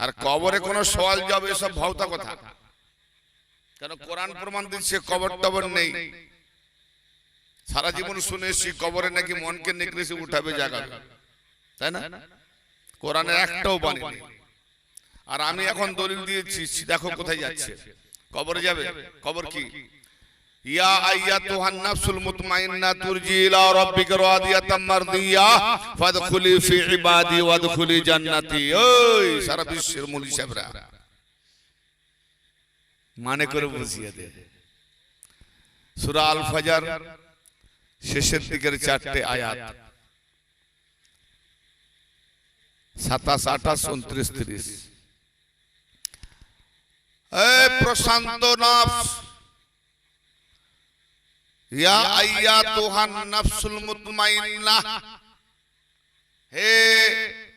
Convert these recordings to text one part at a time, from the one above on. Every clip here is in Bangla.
আর কবরে কোনো সওয়াল জবাব এসব ভাওতা কথা। কেন কোরআন প্রমাণ দিচ্ছে কবর টবর নেই। সারা জীবন শুনে এসেছি কবরে নাকি মনকে নেকড়েছে উঠাবে জাগাবে, তাই না? কোরআনের একটাও বাণী নেই। আর আমি এখন দলিল দিয়েছি, দেখো কোথায় যাচ্ছে। কবরে যাবে। কবর কি? ইয়া আইয়াতুহান নাফসুল মুতমাইন্না তুরজি ইলা রাব্বিকা রাদিয়াতাম মারদিয়া ফাদখুলি ফি ইবাদি ওয়াদখুলি জান্নাতি। ওই সারা বিশ্বের মুলি সাহেবরা মানে করে বুঝিয়ে দে। সূরা আল ফাজর শেষের দিকের 4টে আয়াত 27, 28, 29, 30। এই প্রশান্ত নফস, ইয়া আইয়াতুহান নাফসুল মুতমাইন্না, হে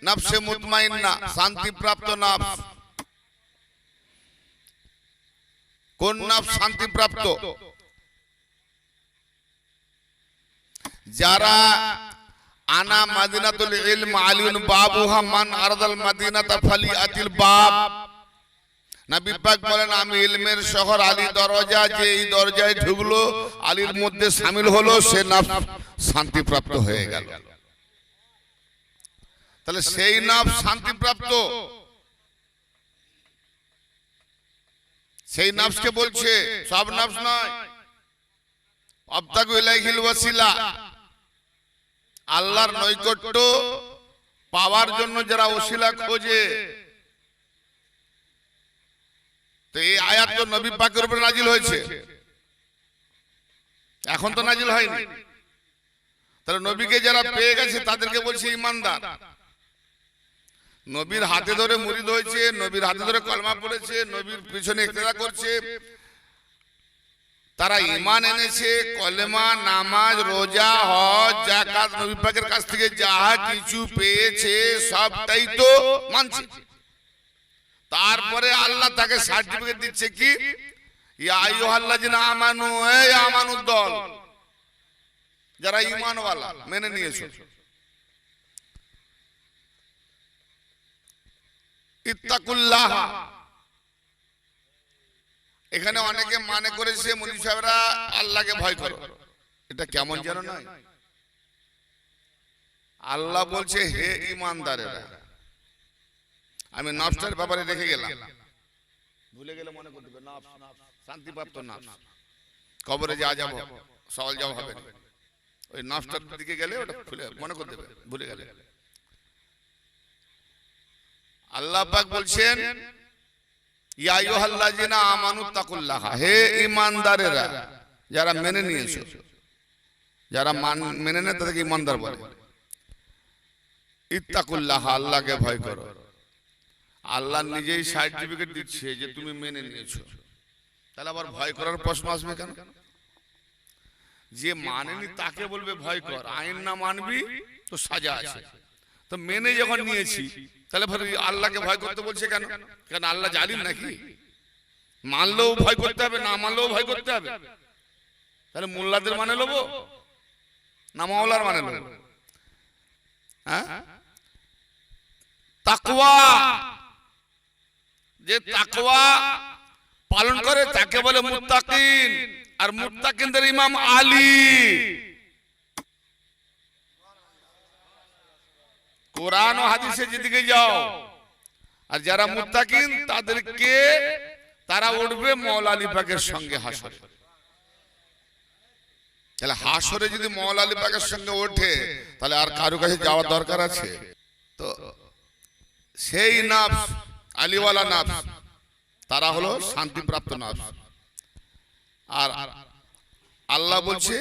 নফসে মুতমাইন্না, শান্তিপ্রাপ্ত নফস। কোন নফস শান্তিপ্রাপ্ত? যারা আনা মাদিনাতুল ইলম আলিউন বাবুহা মান আরদাল মাদিনাতা ফালিয়াতিল বাব। নবী পাক বলেন আমি ইলমের শহর, আলী দরজা, যে এই দরজায় ঢুকলো আলীর মধ্যে শামিল হলো সে নফস শান্তিপ্রাপ্ত হয়ে গেল। তাহলে সেই নফস শান্তিপ্রাপ্ত, সেই নফসকে বলছে, সব নফস নয়। আবতাগু ইলাইহিল ওয়াসিলা, আল্লাহর নৈকট্য পাওয়ার জন্য যারা ওসিলা খোঁজে। তো এই আয়াত তো নবী পাকের উপর নাজিল হয়েছে, এখন তো নাজিল হয়নি। তাহলে নবীকে যারা পেয়ে গেছে তাদেরকে বলছে ঈমানদার। নবীর হাতে ধরে মুরিদ হয়েছে, নবীর হাতে ধরে কলমা পড়েছে, নবীর পিছনে ইক্তেদা করছে, তারা ঈমান এনেছে, কলেমা, নামাজ, রোজা, হজ, যাকাত নবী পাকের কাছ থেকে যা কিছু পেয়েছে সবটাই তো মানছে। তারপরে আল্লাহ তাকে সার্টিফিকেট দিচ্ছে কি, ইয়া আইয়ুহাল্লাযিনা আমানু, এই আমানুদ দল, যারা ঈমানওয়ালা মেনে নিয়েছে, ইত্তাকুল্লাহ। এখানে অনেকে মানে করেছে মুফতি সাহেবরা আল্লাহকে ভয় করো, এটা কেমন যেন নয়। আল্লাহ বলছে হে ঈমানদারেরা। আমি নফসের ব্যাপারে রেখে গেলাম, ভুলে গেলে মনে করতে হবে নফস, শান্তিপ্রাপ্ত নফস। কবরে যা যাব সওয়াল জবাব হবে না, ওই নফসটার দিকে গেলে ওটা ভুলে মনে করতে হবে, ভুলে গেলে। আল্লাহ পাক বলছেন ইয়া আইয়ুহাল্লাযিনা আমানুত্তাকুল্লাহ, হে ঈমানদারেরা, যারা মেনে নিয়েছো। যারা মেনে নেয় তাদেরকে ঈমানদার বলে। ইত্তাকুল্লাহ, আল্লাহকে ভয় করো। আল্লাহ নিজেই সার্টিফিকেট দিচ্ছে যে তুমি মেনে নিয়েছো, তাহলে আবার ভয় করার প্রশ্ন আসবে কেন? যে মানেনি তাকে বলবে ভয় কর, আইন না মানবি তো সাজা আছে। তো মেনে যখন নিয়েছি তাহলে আল্লাহকে ভয় করতে বলছে কেন? কেন আল্লাহ জালিম নাকি? মানলেও ভয় করতে হবে, না মানলেও ভয় করতে হবে। তাহলে মোল্লাদের মানে নেবো না মাওলার মানে নেবো? হ্যাঁ, তাকওয়া, যে তাকওয়া পালন করে তাকে বলে মুত্তাকিন। আর মুত্তাকিনদের ইমাম আলী। কোরআন ও হাদিসে যেদিকে যাও, আর যারা মুত্তাকিন তাদেরকে তারা উঠবে মাওলা আলী পাকের সঙ্গে হাসরে। তাহলে হাসরে যদি মাওলা আলী পাকের সঙ্গে ওঠে তাহলে আর কারো কাছে যাওয়ার দরকার আছে? তো সেই নফস, আলীওয়ালা নফস, তারা হলো শান্তিপ্রাপ্ত নফস। আর আল্লাহ বলছে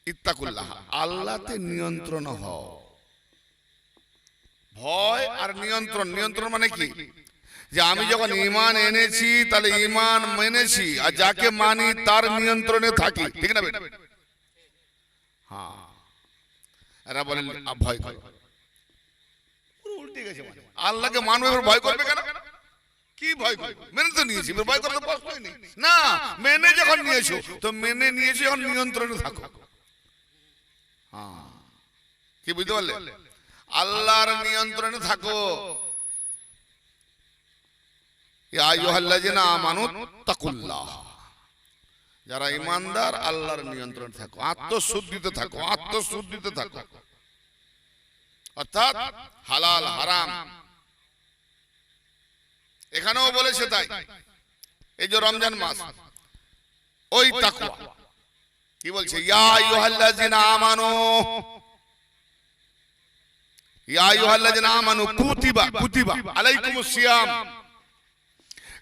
ইত্তাকুল্লাহ, আল্লাহতে নিয়ন্ত্রণ হও। ভয় আর নিয়ন্ত্রণ। নিয়ন্ত্রণ মানে কি? যে আমি যখন ঈমান এনেছি তাহলে ঈমান মেনেছি, আর যাকে মানি তার নিয়ন্ত্রণে থাকি, ঠিক না? হ্যাঁ, এরা বলেন ভয় করো, উল্টে গেছে। আল্লাহকে মানবে, ভয় করবে কেন? কি ভয় করবে? মেনে তো নিয়েছি, ভয় করতে প্রশ্নই নেই। না, মেনে যখন নিয়েছো তো মেনে নিয়েছো, যখন নিয়ন্ত্রণে থাকো। হ্যাঁ, কি বুঝতে পারলে? আল্লাহর নিয়ন্ত্রণে থাকো। ইয়া আইয়ুহাল্লাযিনা আমানু তাকুল্লাহ, যারা ঈমানদার আল্লাহর নিয়ন্ত্রণে থাকো, আত্মশুদ্ধিতে থাকো, আত্মশুদ্ধিতে থাকো, অর্থাৎ হালাল হারাম এখানেও বলেছে। তাই এই যে রমজান মাস, ওই তাকওয়া কি বলছে, ইয়া আইয়ুহাল্লাযিনা আমানু, ইয়া আইয়ুহাল্লাযিনা আমানু কুতিবা আলাইকুমুস সিয়াম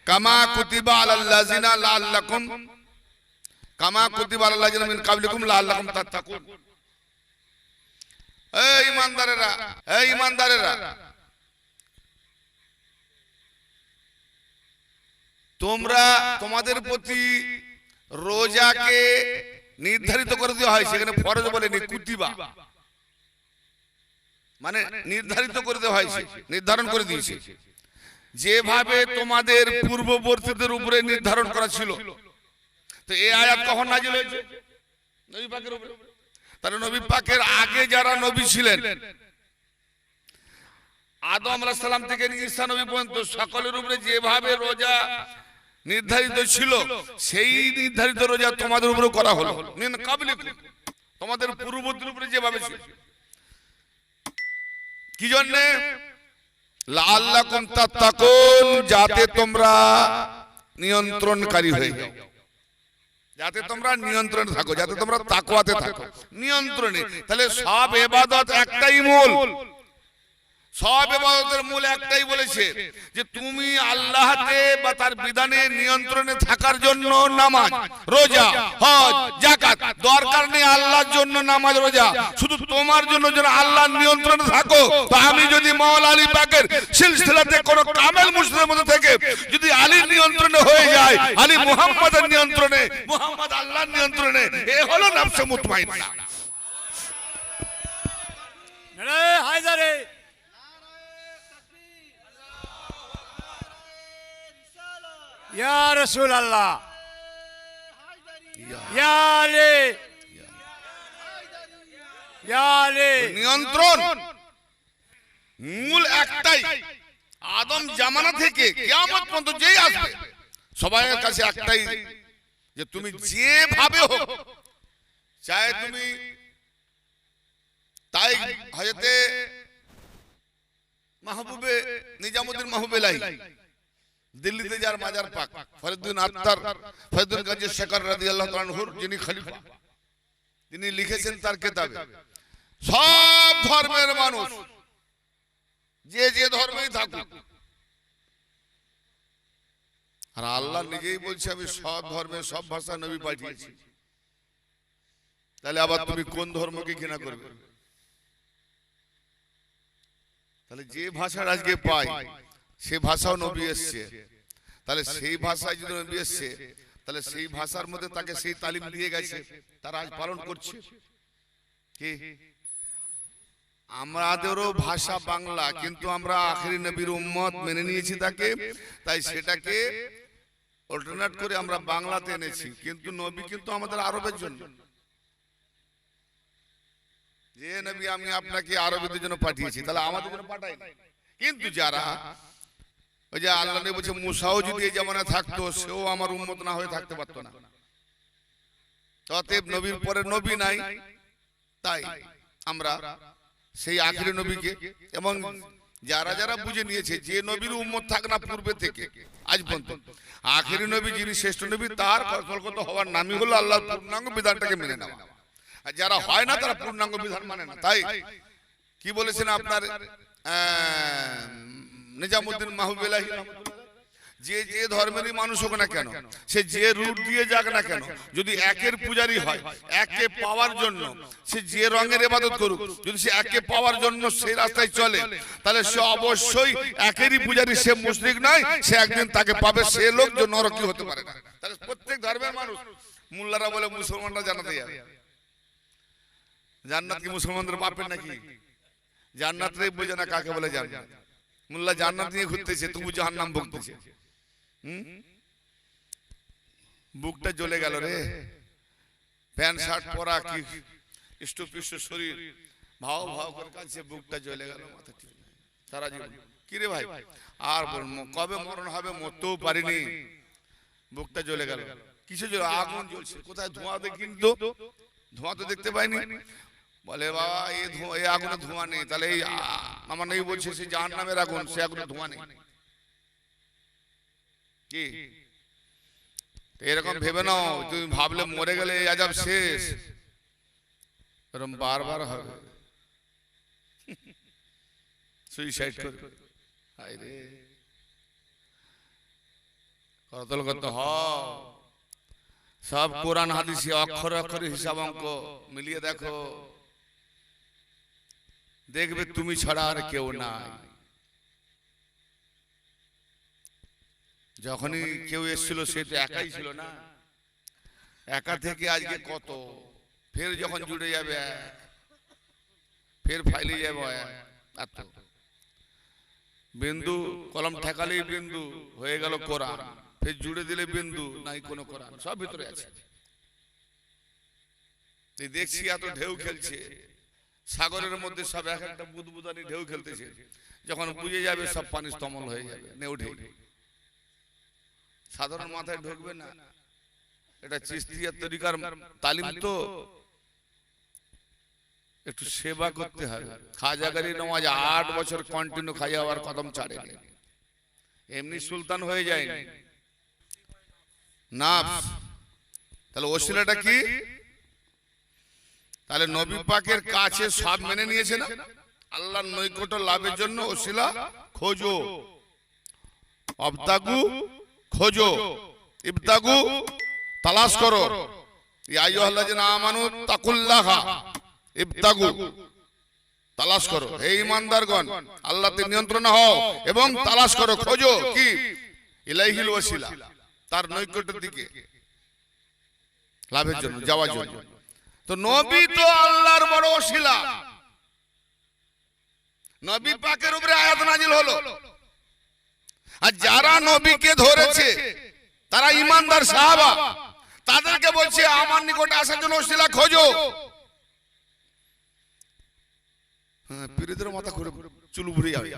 কামা কুতিবা আলাল্লাযিনা লাআল্লাকুম কামা কুতিবা আলাল্লাযিনা মিন ক্বাবলিকুম লাআল্লাকুম তাত্তাকুন। এই ঈমানদারেরা, এই ঈমানদারেরা, তোমরা তোমাদের প্রতি রোজাকে নির্ধারিত করে দেওয়া হয়, সেখানে ফরজ বলেনি, কুতিবা মানে নির্ধারিত করে দেওয়া হয়েছে, নির্ধারণ করে দিয়েছে, যেভাবে তোমাদের পূর্ববর্তীদের উপরে নির্ধারণ করা ছিল। তো এই আয়াত কখন নাযিল হয়েছে? নবী পাকের উপরে। তাহলে নবী পাকের আগে যারা নবী ছিলেন, আদম আলাইহিস সালাম থেকে ঈসা নবী পর্যন্ত সকলের উপরে যেভাবে রোজা নির্ধারিত ছিল, সেই নির্ধারিত রোজা তোমাদের উপরে করা হলো। মিন ক্বাবলিকুম, তোমাদের পূর্ববর্তীদের উপরে যেভাবে ছিল। কি জন্য? লাআল্লাকুম তাত্তাকুন, যাতে তোমরা নিয়ন্ত্রণকারী হয়ে যাও, যাতে তোমরা নিয়ন্ত্রণে থাকো, যাতে তোমরা তাকওয়াতে থাকো, নিয়ন্ত্রণে। তাহলে সব ইবাদত একটাই মূল, সব ইবাদতের মূল একটাই বলেছে, যে তুমি আল্লাহতে বা তার বিধানে নিয়ন্ত্রণে থাকার জন্য নামাজ, রোজা, হজ, যাকাত। দরকার নেই আল্লাহর জন্য নামাজ রোজা, শুধু তোমার জন্য যেন আল্লাহর নিয়ন্ত্রণে থাকো। তো আমি যদি মাওলা আলী পাকের সিলসিলাতে কোন কামেল মুর্শিদের মধ্যে থেকে যদি আলীর নিয়ন্ত্রণে হয়ে যায়, আলী মুহাম্মাদের নিয়ন্ত্রণে, মুহাম্মদ আল্লাহর নিয়ন্ত্রণে, এ হলো নফসে মুতমাইন্না। নারে হায়দারে, ইয়া রাসূলুল্লাহ, ইয়া আলী, ইয়া আলী। নিয়ন্ত্রণ মূল একটাই, আদম জামানা থেকে কিয়ামত পর্যন্ত যেই আসবে সবার কাছে একটাই, যে তুমি যেভাবে হোক, চাহে তুমি, তাই হযরতে মাহবুবে নিজামুদ্দিন মাহবুবেলাই দিল্লিতে যার মাজার পাক, ফরিদুদ্দিন আত্তার, ফরিদুদ্দিন গাজী শেখর রাদিয়াল্লাহু তাআলা আনহুর যিনি খলিফা, তিনি লিখেছেন তার কিতাবে, সব ধর্মের মানুষ যে যে ধর্মেই থাকুক, আর আল্লাহ নিজেই বলছে আমি সব ধর্মের সব ভাষা নবী পাঠিয়েছি, তাহলে আবার তুমি কোন ধর্মকে ঘৃণা করবে? তাহলে যে ভাষার আজকে পাই সে ভাষাও নবী এসছে, তাহলে সেই ভাষায় যদি নবী এসছে, তাহলে সেই ভাষার মধ্যে তাকে সেই তালিম দিয়ে গেছে, তারা আজ পালন করছে। কি আমাদেরও ভাষা বাংলা, কিন্তু আমরা আখিরি নবীর উম্মত মেনে নিয়েছি তাকে, তাই সেটাকে অল্টারনেট করে আমরা বাংলাতে এনেছি, কিন্তু নবী কিন্তু আমাদের আরবের জন্য, যে নবী আমি আপনাকে আরবীদের জন্য পাঠিয়েছি, তাহলে আমাদের জন্য পাঠাই। কিন্তু যারা ওই যে আল্লাহ নবী বলছে মুসাও যদি এই জামানায় থাকতো, সেও আমার উম্মত না হয়ে থাকতে পারতো না। অতএব নবীর পরে নবী নাই, তাই আমরা সেই আখিরি নবীকে, এবং যারা যারা বুঝে নিয়েছে যে নবীর উম্মত থাক না পূর্বে থেকে আজ পর্যন্ত, আখিরি নবী যিনি শ্রেষ্ঠ নবী, তার কলকত হওয়ার নামই হলো আল্লাহর পূর্ণাঙ্গ বিধানটাকে মেনে নেওয়া। আর যারা হয় না তারা পূর্ণাঙ্গ বিধান মানে না। তাই কি বলেছেন আপনার নিজামুদ্দিন মাহবুবেলাহি, যে যে ধর্মেরই মানুষ হোক না কেন, সে যে রূপ দিয়ে যাক না কেন, যদি একের পূজারি হয়, একে পাওয়ার জন্য, সে যে রঙের ইবাদত করুক, যদি সে একে পাওয়ার জন্য সেই রাস্তায় চলে, তাহলে সে অবশ্যই একেরই পূজারি, সে মুশরিক নয়, সে একদিন তাকে পাবে, সে লোক যে নরকী হতে পারে না। তাহলে প্রত্যেক ধর্মের মানুষ, মোল্লারা বলে মুসলমানরা জান্নাতে যাবে, জান্নাত কি মুসলমানদের বাপের নাকি? জান্নাতই বোঝে না কাকে বলে জান্নাত। মোল্লা জান্নাত নিয়ে ঘুরতেছে, তবু জাহান্নাম ভুগতেছে। বুকটা জ্বলে গেল রে, প্যান্ট শার্ট পরা, কি ইষ্টপিষ্ট শরীর, ভাও ভাও করে কাছে বুকটা জ্বলে গেল, মাথা ঠিক সারা জীবন কিরে ভাই আর কবে মরণ হবে, মরতেও পারিনি, বুকটা জ্বলে গেল। কিসে জ্বলে? আগুন জ্বলছে। কোথায়? ধোঁয়া দেখিনি তো, ধোঁয়া তো দেখতে পাইনি। বলে বাবা এই আগুনে ধোঁয়া নেই, তাহলে এই আমার নেই বলছে, সে জাহান্নামের আগুন, সে আগুনে ধোঁয়া নেই। কি এরকম ভেবে নাও, তুমি ভাবলে মরে গেলে এই আযাব শেষ, এরকম বারবার হবে, সুইসাইড করবে। হায় রে, করতল করতে হয়। সব কোরআন হাদিসে অক্ষরে অক্ষরে হিসাব অঙ্ক মিলিয়ে দেখো, দেখবে তুমি ছাড়া আর কেউ নাই। যখনই কেউ এসেছিল সে তো একাই ছিল না, একা থেকে আজকে কত, ফের যখন জুড়ে যাবে ফের ফাইলে যাবে এত। বিন্দু কলম ঠেকালেই বিন্দু হয়ে গেল কোরআন, ফের জুড়ে দিলে বিন্দু নাই কোনো কোরআন, সব ভিতরে আছে। দেখছি এত ঢেউ খেলছে সাগরের মধ্যে, সব এক একটা বুদবুদানি ঢেউ খেলতেছে, যখন বুঝে যাবে সব পানি স্তম্ভন হয়ে যাবে, নেউ ঢেউ। সাধারণ মাথায় ঢুকবে না, এটা চিশতিয়ার তরিকার তালিম, তো একটু সেবা করতে হবে। খাজা গরি নওয়াজ 8 বছর কন্টিনিউ খাজা বাবার কদম ছাড়েনি, এমনি সুলতান হয়ে যায়নি, নাফস। তাহলে ওসিলাটা কি? তাহলে নবী পাকের কাছে সব মেনে নিয়েছে না, আল্লাহর নৈকট্য লাভের জন্য ওসিলা খোঁজো, অবতাগু খোঁজো, ইবতাগু তালাশ করো। ইয়া আইয়ুহাল্লাযিনা আমানু তাকুল্লাহা ইবতাগু, তালাশ করো। হে ঈমানদারগণ, আল্লাহতে নিয়ন্ত্রণ হও এবং তালাশ করো, খোঁজো কি? ইলাইহিল ওয়াসিলা, তার নৈকট্যের দিকে লাভের জন্য, যাওয়ার জন্য। তো নবী তো আল্লাহর বড় ওসিলা, নবী পাকের উপরে আয়াত নাজিল হলো, আর যারা নবীকে ধরেছে তারা ঈমানদার সাহাবা, তাদেরকে বলছে আমার নিকটে আসার জন্য ওসিলা খোঁজো। হ্যাঁ, পীরদের মাথা ঘুরে চুল ঘুরে যাবে।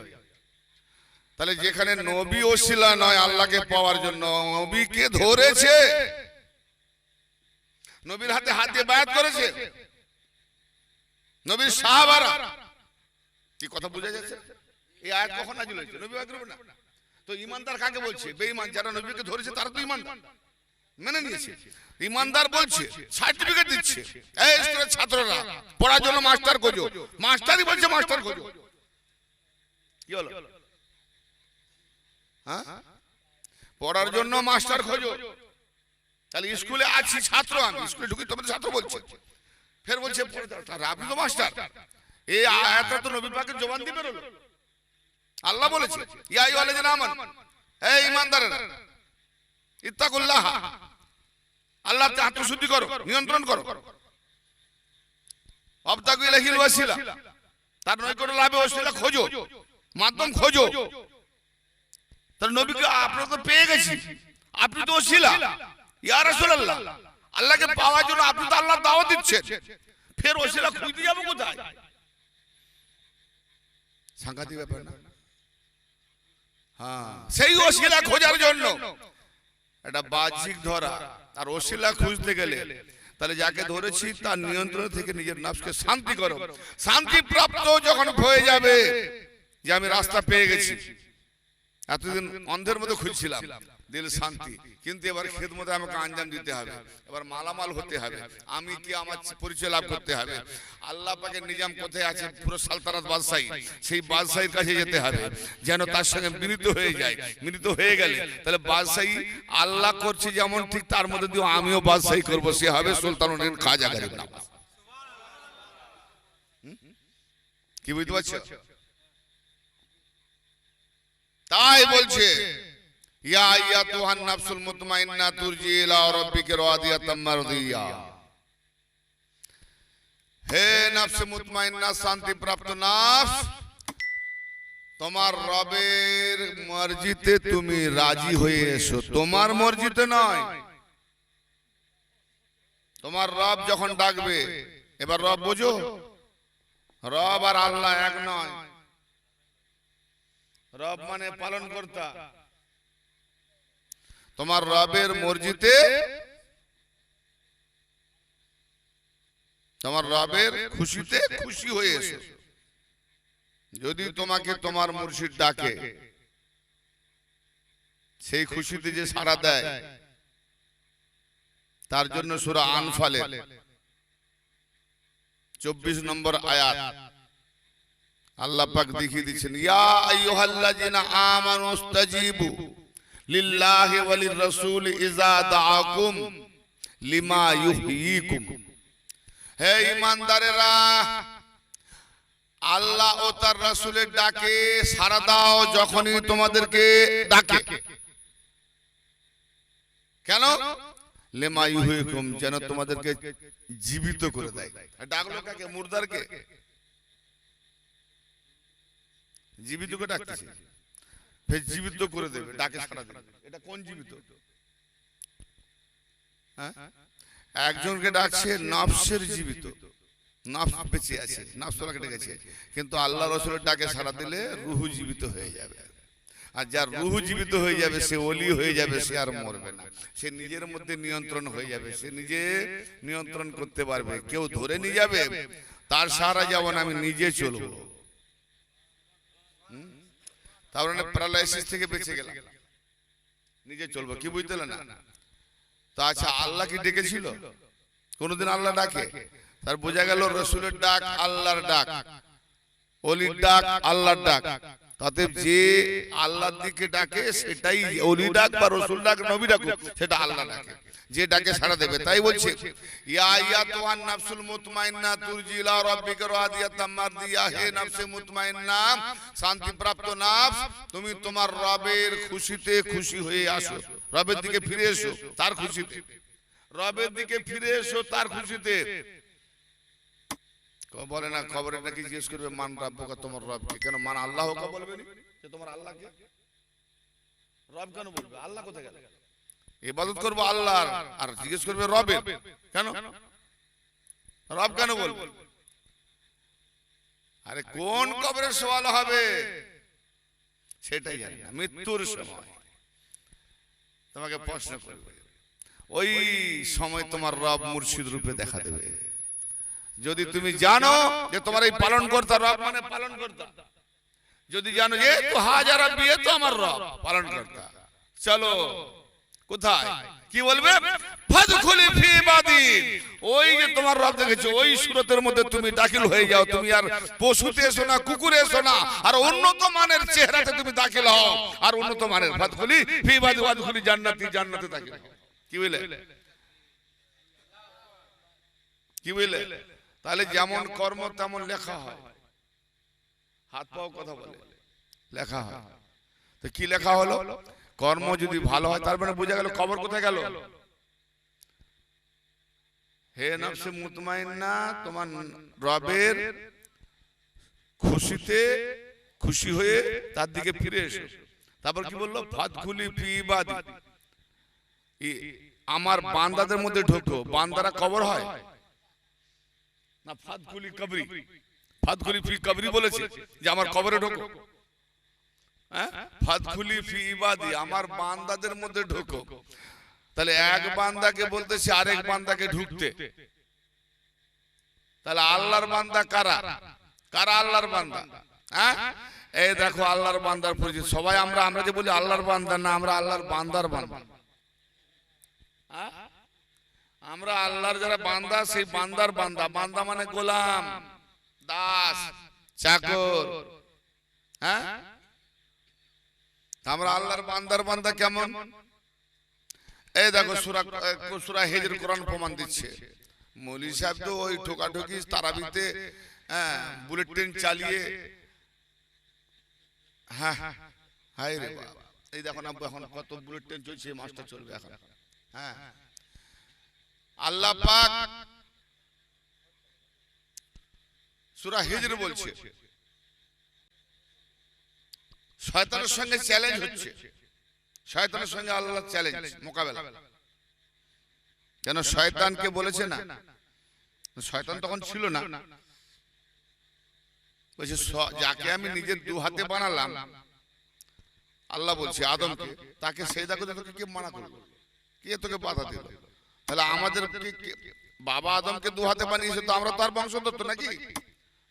তাহলে যেখানে নবী ওসিলা নয় আল্লাহকে পাওয়ার জন্য, নবীকে ধরেছে, নবীর হাতে হাত দিয়ে বায়াত করেছে নবীর সাহাবারা, কি কথা বোঝা যাচ্ছে? এই আয়াত কখন নাযিল হয়েছে? নবী বায়াত করবে না তো ঈমানদার কাকে বলছে? বেঈমান। যারা নবীকে ধরেছে তারা তো ঈমানদার, মেনে নিয়েছে। ঈমানদার বলছে, সার্টিফিকেট দিচ্ছে, এই স্কুলের ছাত্ররা পড়ার জন্য মাস্টার খোঁজো, মাস্টারই বলছে মাস্টার খোঁজো। কি হলো? হ্যাঁ, পড়ার জন্য মাস্টার খোঁজো। তাহলে স্কুলে আছি ছাত্র, আমি স্কুলে ঢুকি তোমাদের ছাত্র বলছে, ফের বলছে আপনি তো মাস্টার। এই আয়াতটা তো নবী পাকের জবান দিয়ে বেরোলো। আল্লাহ বলেছে ইয়া আইয়ুহাল্লাযিনা আমানু, হে ঈমানদারেরা, ইত্তাকুল্লাহ, আল্লাহতে আত্মশুদ্ধি করো, নিয়ন্ত্রণ করো, ওয়াবতাগু ইলাইহিল ওয়াসিলা, তার নৈকট্য লাভে ওসিলা খোঁজো, মাধ্যম খোঁজো। তার নবীকে আপনারা তো পেয়ে গেছি, আপনি তো ওসিলা, ইয়া রাসূলুল্লাহ, আল্লাহকে পাওয়ার জন্য আপনি তো আল্লাহর দাওয়াত দিচ্ছেন, ফের ওসিলা খুঁজতে যাব কোথায়? সাংঘাতিক ব্যাপার না? হ্যাঁ, সেই ওসিলা খোঁজার জন্য এটা বাহ্যিক ধরা, আর ওসিলা খুঁজতে গেলে তাহলে যাকে ধরেছি তার নিয়ন্ত্রণ থেকে নিজের নফসকে শান্তি করো। শান্তি প্রাপ্ত যখন হয়ে যাবে যে আমি রাস্তা পেয়ে গেছি, এতদিন অন্ধের মতো খুঁজছিলাম, দিল শান্তি, কিন্তু এবার খেদমতে আমাকে আঞ্জাম দিতে হবে, এবার মালামাল হতে হবে, আমি কি আমার পরিচয় লাভ করতে হবে। আল্লাহ পাকের নিজাম কোথায় আছে? পুরো সালতানাত বাদশাহী, সেই বাদশাহীর কাছে যেতে হবে, যেন তার সঙ্গে মিলিত হয়ে যায়। মিলিত হয়ে গেলে তাহলে বাদশাহী আল্লাহ করছে যেমন, ঠিক তার মধ্যে দিয়ে আমিও বাদশাহী করবো, সে হবে সুলতানুল হিন্দ খাজা গরিব নওয়াজ। কি বুঝতে পারছো? তাই বলছে ইয়া আইয়াতুহান নাফসুল মুতমাইন্নাহ তুরজি ইলা রাব্বিকা রাদিয়াতাম মারদিয়া, হে নফস মুতমাইন্নাহ, শান্তি প্রাপ্ত নফস, তোমার রবের মর্জিতে তুমি রাজি হয়ে এসো, তোমার মর্জিতে নয়। তোমার রব যখন ডাকবে, এবার রব বোঝো, রব আর আল্লাহ এক নয়। রব মানে পালন কর্তা। তোমার রবের মর্জিতে, তোমার রবের খুশিতে খুশি হয়ে এসো। যদি তোমাকে তোমার মুর্শিদ ডাকে, সেই খুশিতে যে সাড়া দেয়, তার জন্য সূরা আনফালে 24 নম্বর আয়াত আল্লাহ পাক দেখিয়ে দিচ্ছেন, ইয়া আইয়ুহাল্লাযিনা আমানুস্তাজিবু লিল্লাহি ওয়া লির-রাসূল ইযা দাআকুম লিমা ইউহয়িকুম। হে ঈমানদারেরা, আল্লাহ ও তার রাসূলের ডাকে সাড়া দাও যখনই তোমাদেরকে ডাকে। কেন? লিমা ইউহয়িকুম, যেন তোমাদেরকে জীবিত করে দেয়। ডাকলো কাকে? মুর্দারকে। জীবিত করে ডাকতেছে, ফের জীবিত করে দেবে, ডাকে সাড়া দেবে। এটা কোন জীবিত? হ্যাঁ, একজনকে ডাকছে নফসের জীবিত, নফস বেঁচে আছে, নফস ওনাকে ডেকেছে। কিন্তু আল্লাহ রাসূলের ডাকে সাড়া দিলে রুহু জীবিত হয়ে যাবে। আর যার রুহু জীবিত হয়ে যাবে সে ওলি হয়ে যাবে, সে আর মরবে না। সে নিজের মধ্যে নিয়ন্ত্রণ হয়ে যাবে, সে নিজে নিয়ন্ত্রণ করতে পারবে। কেউ ধরে নিয়ে যাবে, তার সাহারা যেমন আমি নিজে চলবো। তার মানে প্যারালাইসিস থেকে বেঁচে গেলাম, নিজে চলবো। কি বুঝতে না? তো আচ্ছা, আল্লাহ কি ডেকেছিল? কোনদিন আল্লাহ ডাকে? তার বোঝা গেল রসুলের ডাক আল্লাহর ডাক, ওলির ডাক আল্লাহর ডাক। তাতে যে আল্লাহর দিকে ডাকে সেটাই ওলি ডাক বা রসুল ডাক, নবী ডাক, সেটা আল্লাহ ডাকে। যে ডাকে সাড়া দেবে। তাই বলছে, ইয়া আইয়াতুহান নাফসুল মুতমাইন্না তুরজি ইলা রাব্বিকা রাদিয়াতাম মারদিয়া। হে নফসে মুতমাইন্না, শান্তিপ্রাপ্ত নফস, তুমি তোমার রবের খুশিতে খুশি হয়ে আসো। রবের দিকে ফিরে এসো তার খুশিতে, রবের দিকে ফিরে এসো তার খুশিতে। বলে না খবরে নাকি জিজ্ঞেস করবে, মান রাব্বুকা, তোমার রবকে। কেন মান আল্লাহকে বলবে না? যে তোমার আল্লাহকে রব কেন বলবে? আল্লাহ কোথায় গেল? ইবাদত করবো আল্লাহর, আর জিজ্ঞেস করবে রবের। কেন রব কেন বলবে? আরে কোন কবরের সওয়াল হবে সেটাই জানি না। মৃত্যুর সময় তোমাকে প্রশ্ন করবে, ওই সময় তোমার রব মুর্শিদ রূপে দেখা দেবে। যদি তুমি জানো যে তোমার এই পালন কর্তা, রব মানে পালন কর্তা, যদি জানো যে তো হাজারা বিয়ে তো আমার রব পালন কর্তা, চলো কোথায়? কি বলবে? ফাদখুলি ফি ইবাদি। ওই যে তোমার রব দেখেছো, ওই সূরতের মধ্যে তুমি দাখিল হয়ে যাও। তুমি আর পশুতে এসো না, কুকুরে এসো না, আর উন্নত মানের চেহারাতে তুমি দাখিল হও। আর উন্নত মানের ফাদখুলি ফি ইবাদি ওয়াদখুলি জান্নাতি, জান্নাতে দাখিল হও। কি বলে? কি বলে? তাহলে যেমন কর্ম তেমন লেখা হয়। হাত পাও কথা বলে, লেখা হয়। তো কি লেখা হলো? কর্ম যদি ভালো হয়, তার মানে বোঝা গেল কবর কোথায় গেল? হে নফসে মুতমাইন্না, তোমার রবের খুশিতে খুশি হয়ে তার দিকে ফিরে এসো। তারপর কি বললো? ফাদখুলি ফি ইবাদি, আমার বান্দাদের মধ্যে ঢোকো। বান্দারা কবর হয় না? ফাদখুলি কবরি, ফাদখুলি ফি কবরি বলেছে যে আমার কবরে ঢোকো। ফাদখুলি ফি ইবাদি, আমার বান্দাদের মধ্যে ঢোকো। তাহলে এক বান্দাকে বলতেছে আরেক বান্দাকে ঢুকতে। তাহলে আল্লাহর বান্দা কারা? কারা আল্লাহর বান্দা? এই দেখো আল্লাহর বান্দার পরিচিত। সবাই আমরা যে বলি আল্লাহর বান্দা না, আমরা আল্লাহর বান্দার বান্দা। আমরা আল্লাহর যারা বান্দা, সেই বান্দার বান্দা। বান্দা মানে গোলাম, দাস, চাকর। আমরা আল্লাহর বান্দার বান্দা কেমন? এই দেখো সূরা হিজর কোরআন প্রমাণ দিচ্ছে। মৌলী সাহেব তো ওই ঠোকাঠুকি তারাবিতে বুলেট ট্রেন চালিয়ে, হাই রে বাবা, এই দেখো না এখন কত বুলেট ট্রেন চলছে, মাসটা চলবে এখন। আল্লাহ পাক সূরা হিজর বলছে শয়তানের সঙ্গে চ্যালেঞ্জ হচ্ছে। শয়তানের সঙ্গে আল্লাহ চ্যালেঞ্জ, মোকাবেলা। কেন শয়তানকে বলেছে না, শয়তান তখন ছিল না, বলছে যাকে আমি নিজের দু হাতে বানালাম আল্লাহ বলছে আদমকে, তাকে সেজদা করতে তোকে কে মানা করলো, কে তোকে বাধা দিল? তাহলে আমাদের বাবা আদমকে দু হাতে বানিয়েছে, তো আমরা তার বংশধর তো নাকি?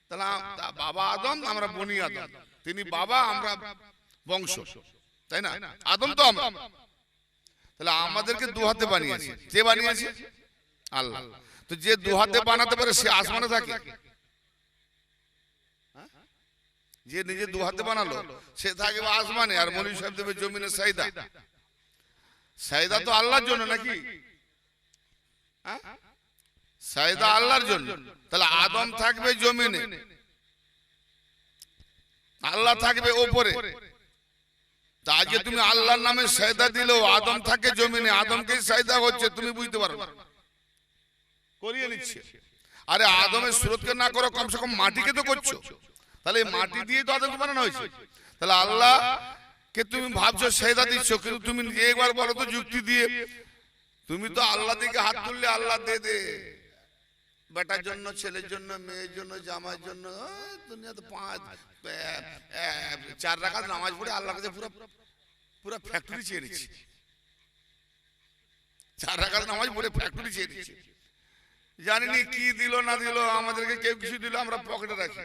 তাহলে বাবা আদম, আমরা বনি আদম, তিনি বাবা, আমরা বংশ, তাই না? আদম তো আমরা, তাহলে আমাদেরকে দু হাতে বানিয়েছে। কে বানিয়েছে? আল্লাহ। তো যে দু হাতে বানাতে পারে সে আসমানে থাকে? যে নিজে দু হাতে বানালো সে থাকবে আসমানে, আর মৌলভী সাহেব দেবে জমিনে সাইদা। সাইদা তো আল্লাহর জন্য নাকি? সাইদা আল্লাহর জন্য। তাহলে আদম থাকবে জমিনে, আল্লাহ থাকবে ওপরে। তা আজকে তুমি আল্লাহর নামে সাইদা দিলেও আদম থাকে জমিনে, আদমকে সাইদা হচ্ছে, তুমি বুঝতে পারো না, করিয়ে নিচ্ছে। আরে আদমের সুরতকে না করো, কমসে কম মাটিকে তো করছো। তাহলে মাটি দিয়ে তো আদমকে বানানো হয়েছে। তাহলে আল্লাহকে তুমি ভাবছো সাইদা দিচ্ছ, কিন্তু তুমি একবার বলো তো যুক্তি দিয়ে, তুমি তো আল্লাহ দিকে হাত তুললে আল্লাহ দে দে, বেটার জন্য, ছেলের জন্য, মেয়ের জন্য, জামাইয়ের জন্য, দুনিয়াতে 4 রাকাত নামাজ পড়ে আল্লাহ কাছে পুরো পুরো ফ্যাক্টরি চেয়ে নিচ্ছে। 4 রাকাত নামাজ পড়ে ফ্যাক্টরি চেয়ে নিচ্ছে। জানিনি কি দিল না দিল, আমাদেরকে কেউ কিছু দিল আমরা পকেটে রাখি।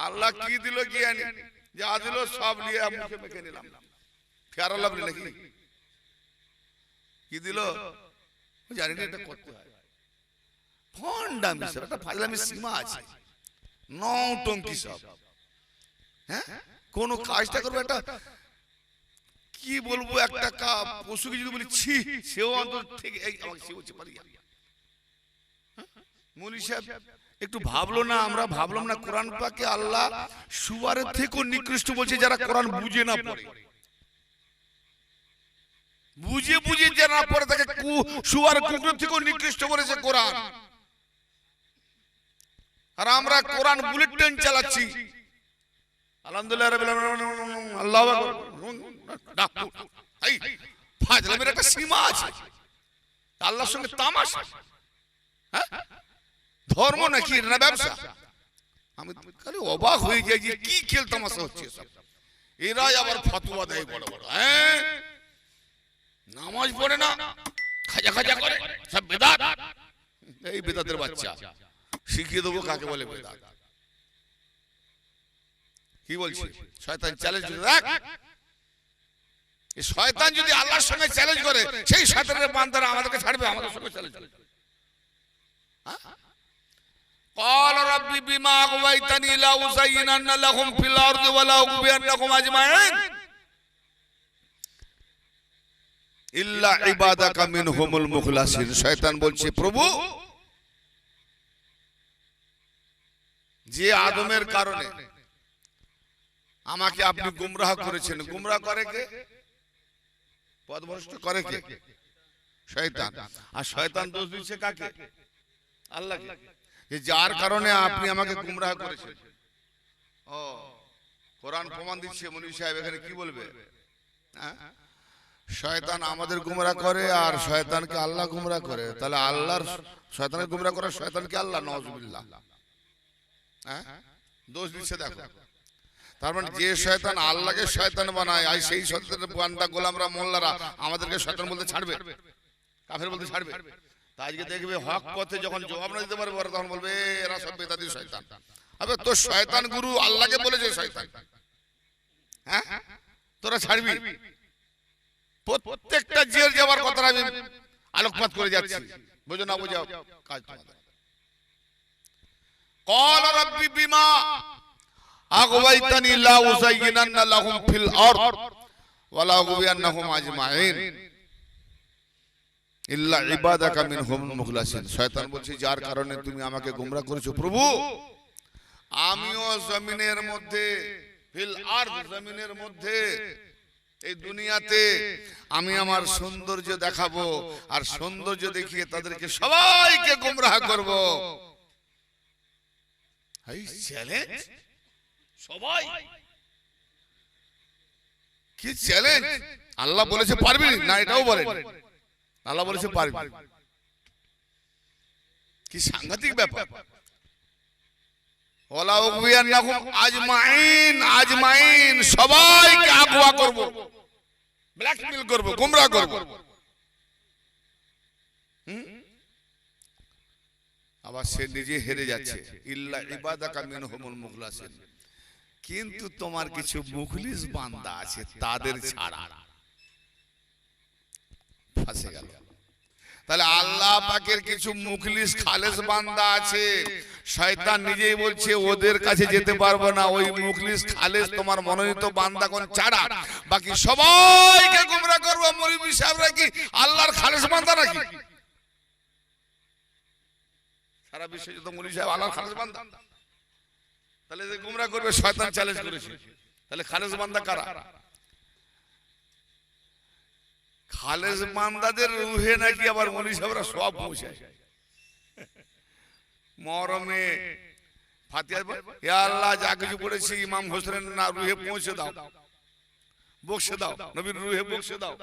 আল্লাহ কি দিল কি জানি, যা দিল সব নিয়ে মুখে মেখে নিলাম। ফেয়ার লাভ নাকি কি দিল জানি না, এটা করতে হয়। ফাজলামি সীমা আছে, নৌটঙ্কি সব। হ্যাঁ, কোন কাজটা করবো একটা কি বলবো, একটা পশুকে যদি বলি ছি, সেও অন্তর থেকে আমাকে সে বলছে পারি। মৌলভী সাহেব একটু ভাবলো না, আমরা ভাবলাম না কোরআন পাকে আল্লাহ সুয়ারের থেকেও নিকৃষ্ট বলছে যারা কোরআন বুঝে না পড়ে। বুঝে বুঝে যে না পড়ে তাকে সুয়ার কুকুরের থেকেও নিকৃষ্ট করেছে কোরআন। আর আমরা কোরআন বুলেট ট্রেন চালাচ্ছি। আলহামদুলিল্লাহ রাব্বিল আলামিন, আল্লাহু আকবার। এই ফাজলামের একটা সীমা আছে, আল্লাহর সঙ্গে তামাশা। হ্যাঁ, ধর্ম নাকি না ব্যবসা? আমি খালি অবাক হয়ে যাই যে কি খেল তামাশা হচ্ছে সব। এরাই আবার ফতোয়া দেয় বড় বড়। হ্যাঁ, নামাজ পড়ে না, খাজা খাজা করে, সব বেদাত। এই বেদাতের বাচ্চা, শিখিয়ে দেবো কাকে বলে বেদাত। কি বলছি? শয়তান চ্যালেঞ্জ দেখ, শয়তান যদি আল্লাহর সঙ্গে চ্যালেঞ্জ করে, সেই শয়তানের বান্দারা আমাদেরকে ছাড়বে? আমাদের সঙ্গে চ্যালেঞ্জ করে। قال رب بما أغويتني لأزينن لهم في الأرض ولأغوينهم أجمعين إلا عبادك منهم المخلصين। শয়তান বলছে প্রভু, যে আদমের কারণে আমাকে আপনি গুমরাহ করেছেন, গুমরাহ করে কে? পথভ্রষ্ট করে কে? শয়তান। আর শয়তান দোষ দিচ্ছে কাকে? আল্লাহকে, যে যার কারণে আপনি আমাকে গুমরাহ করেছেন। ও, কোরআন প্রমাণ দিচ্ছে। মৌলভী সাহেব এখানে কি বলবে? শয়তান আমাদের গুমরাহ করে আর শয়তানকে আল্লাহ গুমরাহ করে। তাহলে আল্লাহর শয়তানকে গুমরাহ করে, শয়তানকে আল্লাহ, নাউজুবিল্লাহ। হ্যাঁ, দোষ দিচ্ছে দেখো। তার মানে যে শয়তান আল্লাহকে শয়তান বানায়, আর সেই শয়তানের বান্দা গোলামরা, মোল্লারা আমাদেরকে শয়তান বলতে ছাড়বে? কাফের বলতে ছাড়বে? তা আজকে দেখবে হক পথে যখন জবাব না দিতে পারবে, তখন বলবে এরা সব বেদাতি শয়তান। আবে তোর শয়তান গুরু আল্লাহকে বলেছে শয়তান। হ্যাঁ, তোরা ছাড়বি? প্রত্যেকটা জেল যাওয়ার কথা আমি আলোকপাত করে যাচ্ছি, বুঝো না বুঝাও কাজ তোমাদের। قال رب بما أغويتني لأزينن لهم في الأرض ولأغوينهم أجمعين ইল্লা ইবাদাকা মিনহুম মুখলাসিন। শয়তান বলছে যার কারণে তুমি আমাকে গোমরাহ করেছো প্রভু, আমিও জমিনের মধ্যে, ফিল আরদ, জমিনের মধ্যে, এই দুনিয়াতে আমি আমার সৌন্দর্য দেখাবো, আর সৌন্দর্য দেখিয়ে তাদেরকে সবাইকে গোমরাহ করব। এই চ্যালেঞ্জ, সবাই কি চ্যালেঞ্জ? আল্লাহ বলেছে পারবি না, এটাও বলেন। আল্লাহ বলেছে পারবি। কি সাংঘাতিক ব্যাপার। ওয়ালা উগবিয়ান্নাহুম আজমাইন, আজমাইন সবাই ভুয়া করব, ব্ল্যাকমেল করব, গুমরাহ করব। আবার সে নিজে হেরে যাচ্ছে, ইল্লা ইবাদাকা মিনহুমুল মুখলাসিন, কিন্তু তোমার কিছু মুখলিস বান্দা আছে তাদের ছাড়া ফাঁসে গেল। তাহলে আল্লাহ পাকের কিছু মুখলিস খালেস বান্দা আছে, শয়তান নিজেই বলছে ওদের কাছে যেতে পারবো না, ওই মুখলিস খালেস তোমার মনোনীত বান্দাগণ ছাড়া বাকি সবাইকে গুমরাহ করবো। মৌলভী সাহেবরা কি আল্লাহর খালেস বান্দা নাকি? সারা বিশ্বে যত মৌলভী সাহেব আল্লাহর খালেস বান্দা, তাহলে যে গুমরাহ করবে শয়তান চ্যালেঞ্জ করেছে। তাহলে খালেস বান্দা কারা? খালেস বান্দাদের রুহে নাকি আবার মৌলভী সাহেবরা সব পৌঁছায়। মহরমে ফাতিহা, ইয়া আল্লাহ যা কিছু পড়েছি ইমাম হোসেনের না রুহে পৌঁছে দাও, বকশে দাও, নবীর রুহে বকশে দাও।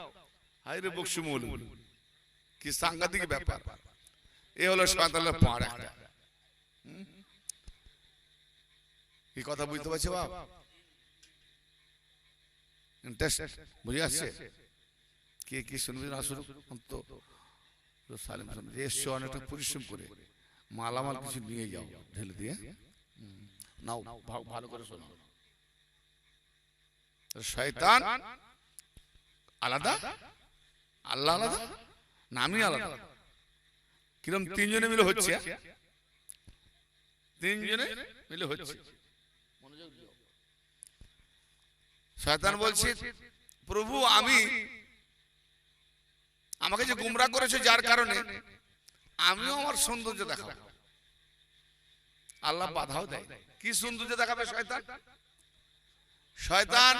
হায় রে বকশু মৌলভী, কি সাংঘাতিক ব্যাপার। এ হলো শয়তানের পাড় একটা। কি কথা বুঝতে পারছো বাপ? ইন্টারেস্ট বুঝে আসছে? কে কি শুনবি না শুনুক, তো সালেম শুনবে এসছো অনেকটা পরিশ্রম করে, মালামাল কিছু নিয়ে যাও ঢেলে দিয়ে, নাও ভালো করে শোনো। শয়তান আলাদা, আল্লাহ আলাদা, নামই আলাদা। কিরম তিনজনে মিলে হচ্ছে, তিনজনে মিলে হচ্ছে। শয়তান বলছে প্রভু আমাকে যে গুমরাহ করেছে যার কারণে আমিও আমার সৌন্দর্য দেখাবো। আল্লাহ বাধাও দেয়। কি সৌন্দর্য দেখাবে শয়তান? শয়তান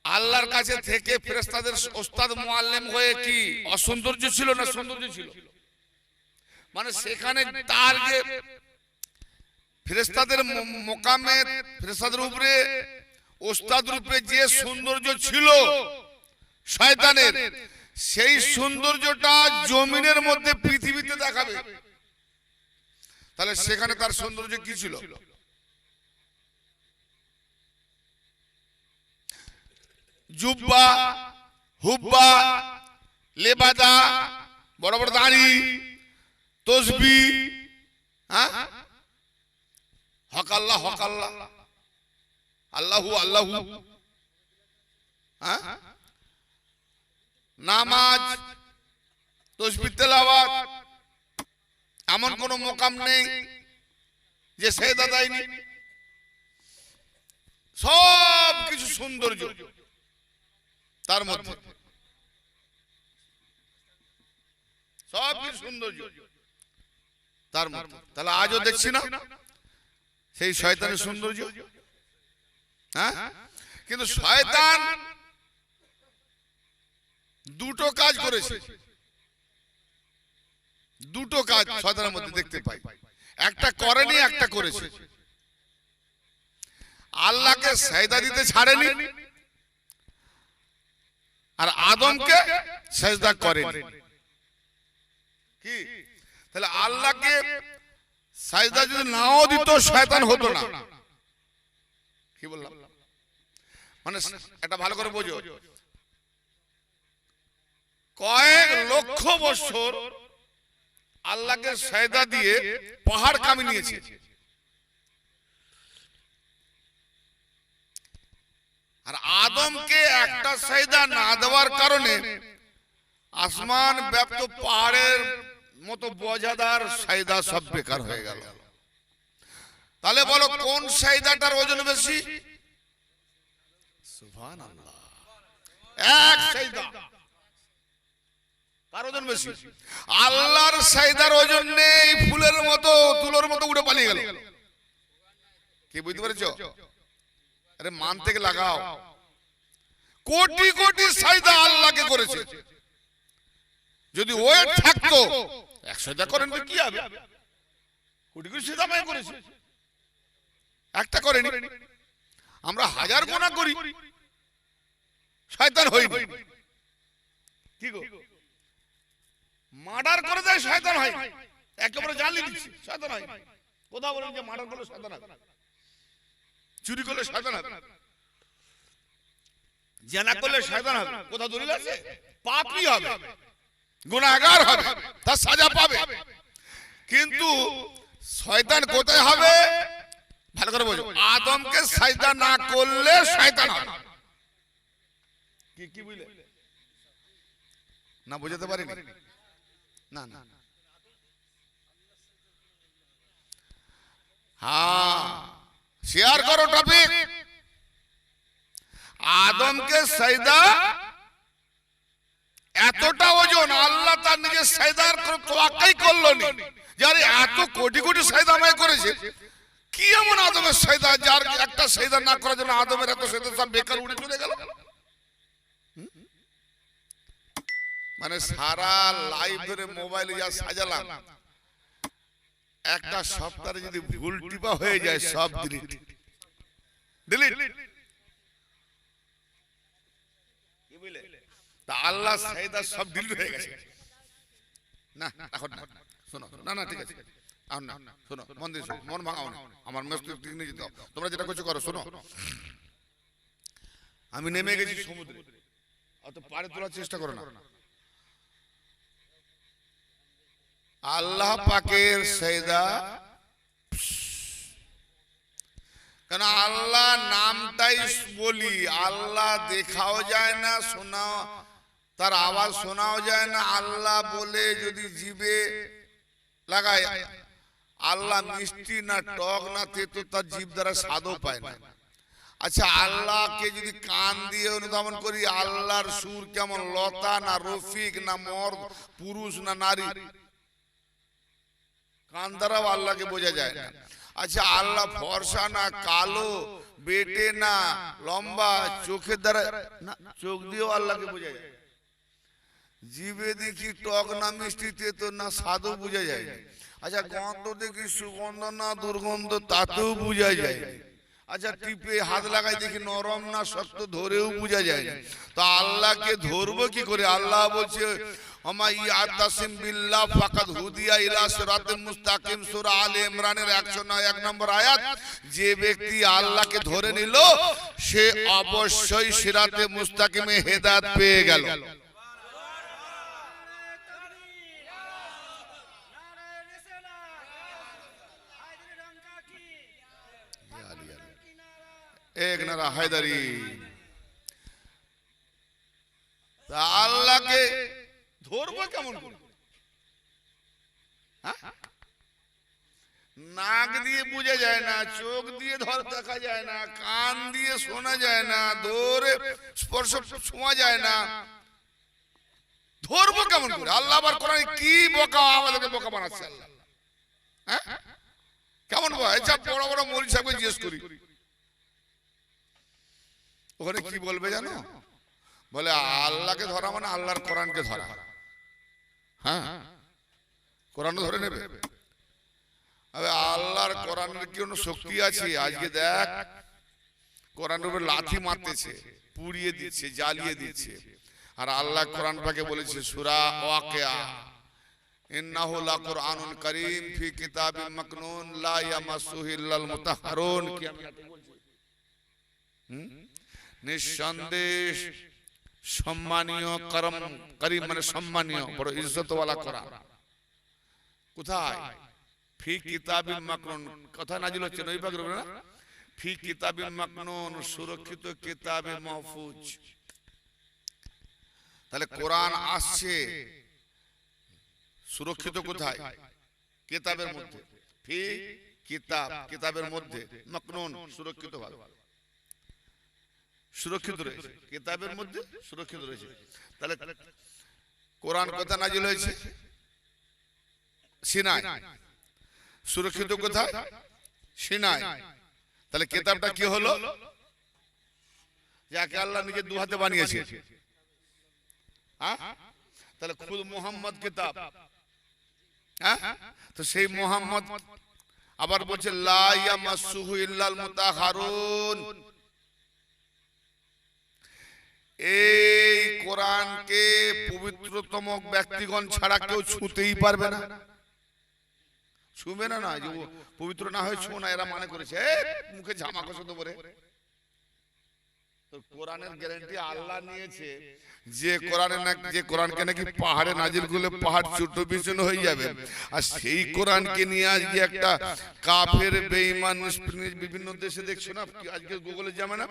আল্লাহর কাছে থেকে ফেরেশতাদের ওস্তাদ মুআল্লিম হয়ে কি অসৌন্দর্য ছিল না সৌন্দর্য ছিল? মানে সেখানে তার যে ফেরেশতাদের মোকামে, ফেরেশতাদের উপরে ওস্তাদ রূপে যে সৌন্দর্য ছিল শয়তানের, সেই সৌন্দর্যটা জমিনের মধ্যে পৃথিবীতে দেখাবে। তাহলে সেখানে তার সৌন্দর্য কি ছিল? জুব্বা, হুব্বা, লেবাদা, বড় বড় দাড়ি, তসবি, হক আল্লাহ, হক আল্লাহ, আল্লাহু আল্লাহু, নামাজ, তসবিহ তেলাওয়াত, এমন কোন মোকাম নেই যে সেজদা দেয়নি। সব কিছু সৌন্দর্য তার মধ্যে, সব কিছু সৌন্দর্য তার মধ্যে। তাহলে আজও দেখছি না সেই শয়তানের সৌন্দর্য। কিন্তু শয়তান দুটো কাজ করেছে, দুটো কাজ শয়তানের মধ্যে দেখতে পাই। একটা করেনি, একটা করেছে। আল্লাহকে সেজদা দিতে ছাড়েনি, আর আদমকে সেজদা করেনি। কি? তাহলে আল্লাহকে সেজদা যদি নাও দিত শয়তান হতো না। কি বললাম? মানে এটা ভালো করে বোঝো, কয়েক লক্ষ বছর আল্লাহকে সেজদা দিয়ে পাহাড় কামিয়ে নিয়েছে। আর আদমকে একটা সেজদা না দেওয়ার কারণে আসমান ব্যাপ্ত পাহাড়ের মতো বোঝাদার সেজদা সব বেকার হয়ে গেল। তাহলে বলো কোন সেজদাটার ওজন বেশি? সুবহানাল্লাহ, এক সেজদা কার ওজন বেশি? আল্লাহর সেজদার ওজন নেই, ফুলের মতো তুলোর মতো উড়ে পালিয়ে গেল। কি বুঝতে পেরেছো? আরে মান থেকে লাগাও। কোটি কোটি সেজদা আল্লাহকে করেছে, যদি ওয়েট থাকতো এক সেজদা করেন তো কি হবে? কোটি কোটি সেজদা মাই করেছে, একটা করেনি। আমরা হাজার গুনাহ করি, শয়তান হইনি। কি গো, মার্ডার করে দেয় শয়তান হয়, একেবারে জ্বালিয়ে দিচ্ছে শয়তান হয়। কোথাও বলেন যে মার্ডার করলে শয়তান হয়, চুরি করলে শয়তান হয়? জেনা করলে শয়তান হবে, কোথা দলিল আছে? পাপী হবে, গুনাহগার হবে, তার সাজা পাবে। কিন্তু শয়তান কোথায় হবে? ভালো করে বোঝো, আদমকে সাজদা না করলে শয়তান হবে। কি বুঝলে? না বুঝাতে পারিনি? না না, হ্যাঁ শেয়ার করো টপিক। আদমকে সাজদা এতটা ওজন, আল্লাহ তার নিজের সাজদার তোয়াক্কাই করলো না। যার এত কোটি কোটি সাজদা আমায় করেছে, কি এমন আদমের সাজদা যার একটা সাজদা না করার জন্য আদমের এত সাজদা সব বেকার উড়ে চলে গেল? মানে সারা লাইভ ধরে মোবাইলে যা সাজালাম, একটা সপ্তাহে যদি ভুল টিপা হয়ে যায় সব ডিলিট ডিলিট। কি বুঝলে? তা আল্লাহ সাজদা সব ডিলিট হয়ে গেছে। না এখন না, শোনো, না না ঠিক আছে, এখন না, শোনো, মন দিয়ে শোনো, মন ভাঙাও না, আমার মস্তিষ্ক নিয়ে যেতে হবে। তোমরা যেটা করছো করো। শোনো, আমি নেমে গেছি সমুদ্রে, অত পাড়ে তোলার চেষ্টা করো না। আল্লাহ পাকের সাজদা, কেন আল্লাহ নামটাই বলি, আল্লাহ দেখাও যায় না, শোনাও, তার আওয়াজ শোনাও যায় না। আল্লাহ বলে যদি জিভে লাগায়, আল্লাহ মিষ্টি না টক না তেতো তার জিভ দ্বারা স্বাদও পায় না। আচ্ছা, আল্লাহকে যদি কান দিয়ে অনুধাবন করি, আল্লাহর সুর কেমন, লতা না রফিক না মর্দ, পুরুষ না নারী, কান দ্বারাও আল্লাহকে বোঝা যায় না। আচ্ছা, আল্লাহ ফর্সা না কালো, বেটে না লম্বা, চোখের দ্বারা না, চোখ দিয়েও আল্লাহকে বোঝা যায়। জিভে দেখি টক না মিষ্টি তেতো না স্বাদও বোঝা যায়। আচ্ছা, গন্ধ দেখি সুগন্ধ না দুর্গন্ধ, তাতেও বোঝা যায়। আচ্ছা, টিপে হাত লাগাই দেখি নরম না শক্ত, ধরেও বোঝা যায়। তো আল্লাহকে ধরবো কি করে? আল্লাহ বলছে যে ব্যক্তি আল্লাহকে ধরে নিল সে অবশ্যই সিরাতে মুস্তাকিমে হেদায়েত পেয়ে গেল। এক নারা হায়দারি। আল্লাহকে ধরবো কেমন করে? নাক দিয়ে বোঝা যায় না, চোখ দিয়ে ধর দেখা যায় না, কান দিয়ে শোনা যায় না, ধরে স্পর্শ ছোঁয়া যায় না, ধরবো কেমন করে? আল্লাহ আবার কোরআনে কি বোকা, আমাদেরকে বোকা বানাচ্ছে আল্লাহ। কেমন সব বড় বড় মৌলভী সাহেবকে জিজ্ঞেস করি, ওখানে কি বলবে জানো? বলে আল্লাহকে ধরা মানে আল্লাহর কোরআনকে ধরা। হ্যাঁ, কোরআন ধরে নেবে। আল্লাহর কোরআনের কি কোনো শক্তি আছে? আজকে দেখ, কোরআনের উপর লাথি মারতেছে, পুড়িয়ে দিচ্ছে, জ্বালিয়ে দিচ্ছে। আর আল্লাহ কোরআন পাকে বলেছে সূরা ওয়াকিয়া, ইন্নাহু লাকুরআনুন কারীম ফি কিতাবিম মাকনুন লা ইয়ামাসসুহু ইল্লাল মুতাহহারুন। কি আমি বলছি? নিঃসন্দেহ সম্মানীয় কারীম মানে সম্মানীয়, বড় ইজ্জতওয়ালা কোরআন। কোথায়? ফি কিতাবিম মাকনুন, কথা নাজিল হচ্ছে নবী পাকের উপরে না? ফি কিতাবিম মাকনুন, সুরক্ষিত কিতাবে মাহফুজ। তাহলে কোরআন আসছে সুরক্ষিত কোথায়? কিতাবের মধ্যে। ফি কিতাব, কিতাবের মধ্যে, মাকনুন সুরক্ষিত ভাবে, সুরক্ষিত রয়েছে, কিতাবের মধ্যে সুরক্ষিত রয়েছে। তাহলে কোরআন কোথায় নাজিল হয়েছে? সিনাই। সুরক্ষিত কোথায়? সিনাই। তাহলে কিতাবটা কি হলো? যাকে আল্লাহ নিজে দু হাতে বানিয়েছে। তাহলে খুদ মুহাম্মদ কিতাব। তো সেই মুহাম্মদ আবার বলছে লা ইয়ামাসসুহু ইল্লাল মুতাহহারুন। এই কোরআনকে পবিত্রতম ব্যক্তিগণ ছাড়া কেউ ছুঁতেই পারবে না। ছুঁবে না, যে পবিত্র না হয়ে ছুঁ না, এরা মানে করেছে মুখে ঝামা কষে দেবো রে। তো তো কোরআনের গ্যারান্টি আল্লাহ নিয়েছে যে কোরআনকে নাকি পাহাড়ে নাজিল করলে পাহাড় ছোট বিচূর্ণ হয়ে যাবে, আর সেই কোরআনকে নিয়ে আজকে একটা কাফের বেঈমান বিভিন্ন দেশে দেখছো না, আজকে গুগলে যাবে না,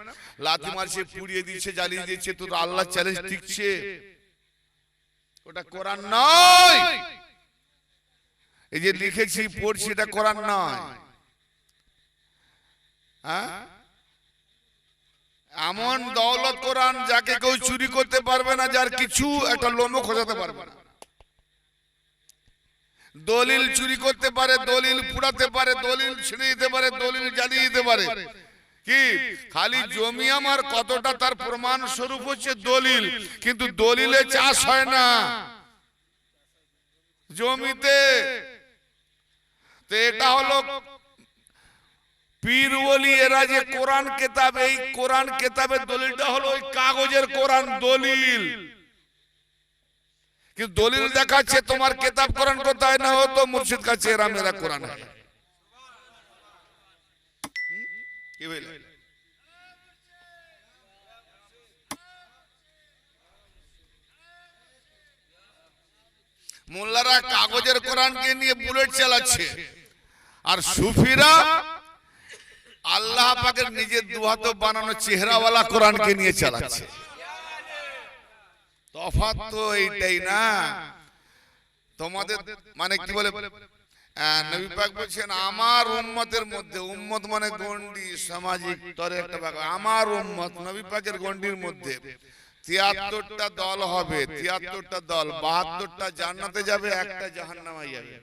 লাথি মারছে, পুড়িয়ে দিচ্ছে, জ্বালিয়ে দিচ্ছে, তো আল্লাহ চ্যালেঞ্জ টিকছে। ওটা কোরআন নয়, এই যে লিখেছি পড়ছি এটা কোরআন নয়। হ্যাঁ, এমন দৌলত কোরআন যাকে কেউ চুরি করতে পারবে না, যার কিছু একটা লোমও খোঁজাতে পারবে না। দলিল চুরি করতে পারে, দলিল পুড়াতে পারে, দলিল ছিঁড়ে দিতে পারে, দলিল জ্বালিয়ে দিতে পারে, কি খালি জমি আমার কতটা তার প্রমাণ স্বরূপ হচ্ছে দলিল, কিন্তু দলিলে চাষ হয় না জমিতে। তো এটা হলো পীর ওলি, এরা যে কোরআন কিতাব, এই কোরআন কিতাবের দলিলটা হলো ওই কাগজের কোরআন দলিল, কিন্তু দলিল দেখাচ্ছে তোমার কিতাব কোরআন কোথায়, না হতো মুর্শিদ কাছে এরা মেরা কোরআন है। কি বলে মোল্লারা কাগজের কোরআনকে নিয়ে বুলেট চালাচ্ছে, আর সুফিরা আল্লাহ পাকের নিজের দুহাতে বানানো চেহারাওয়ালা কোরআনকে নিয়ে চালাচ্ছে। তফাৎ তো এইটাই না। তোমাদের মানে কি বলে, নবী পাক বলছেন আমার উম্মতের মধ্যে, উম্মত মানে গন্ডি, সামাজিক তরে একটা ভাগ, আমার উম্মত নবী পাকের গন্ডির মধ্যে ৭৩টা দল হবে, ৭৩টা দল, ৭২টা জান্নাতে যাবে, একটা জাহান্নামে যাবে,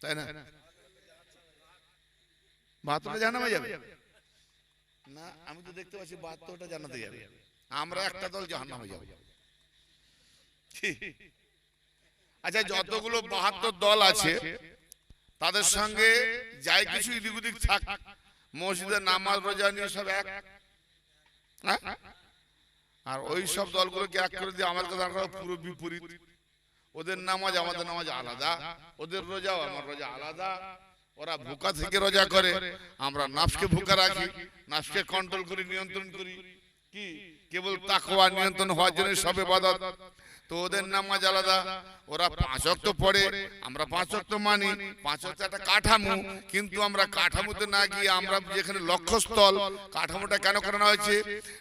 তাই না? ৭২টা জাহান্নামে যাবে না, আমি তো দেখতে পাচ্ছি ৭২টা জান্নাতে যাবে, আমরা একটা দল জাহান্নামে যাব। আচ্ছা, যতগুলো ৭২ দল আছে তাদের সঙ্গে যাই কিছু এদিক ওদিক থাক, মসজিদে নামাজ রোজা নিয়ে সব এক, আর ওই সব দলগুলোকে এক করে দিয়ে আমাদের পুরো বিপরীত। ওদের নামাজ আমাদের নামাজ আলাদা, ওদের রোজাও আমার রোজা আলাদা। ওরা ভুকা থেকে রোজা করে, আমরা নাফসকে ভুকা রাখি, নাফসকে কন্ট্রোল করি, নিয়ন্ত্রণ করি, কি কেবল তাকওয়া নিয়ন্ত্রণ হওয়ার জন্য সব ইবাদত। তো ওদের নামাজ আলাদা, ওরা ৫ ওয়াক্ত পড়ে, আমরা ৫ ওয়াক্ত মানি। ৫ ওয়াক্ত একটা কাঠামো, কিন্তু আমরা কাঠামোতে না গিয়ে আমরা যেখানে লক্ষ্যস্থল, কাঠামোটা কেন করানো হয়েছে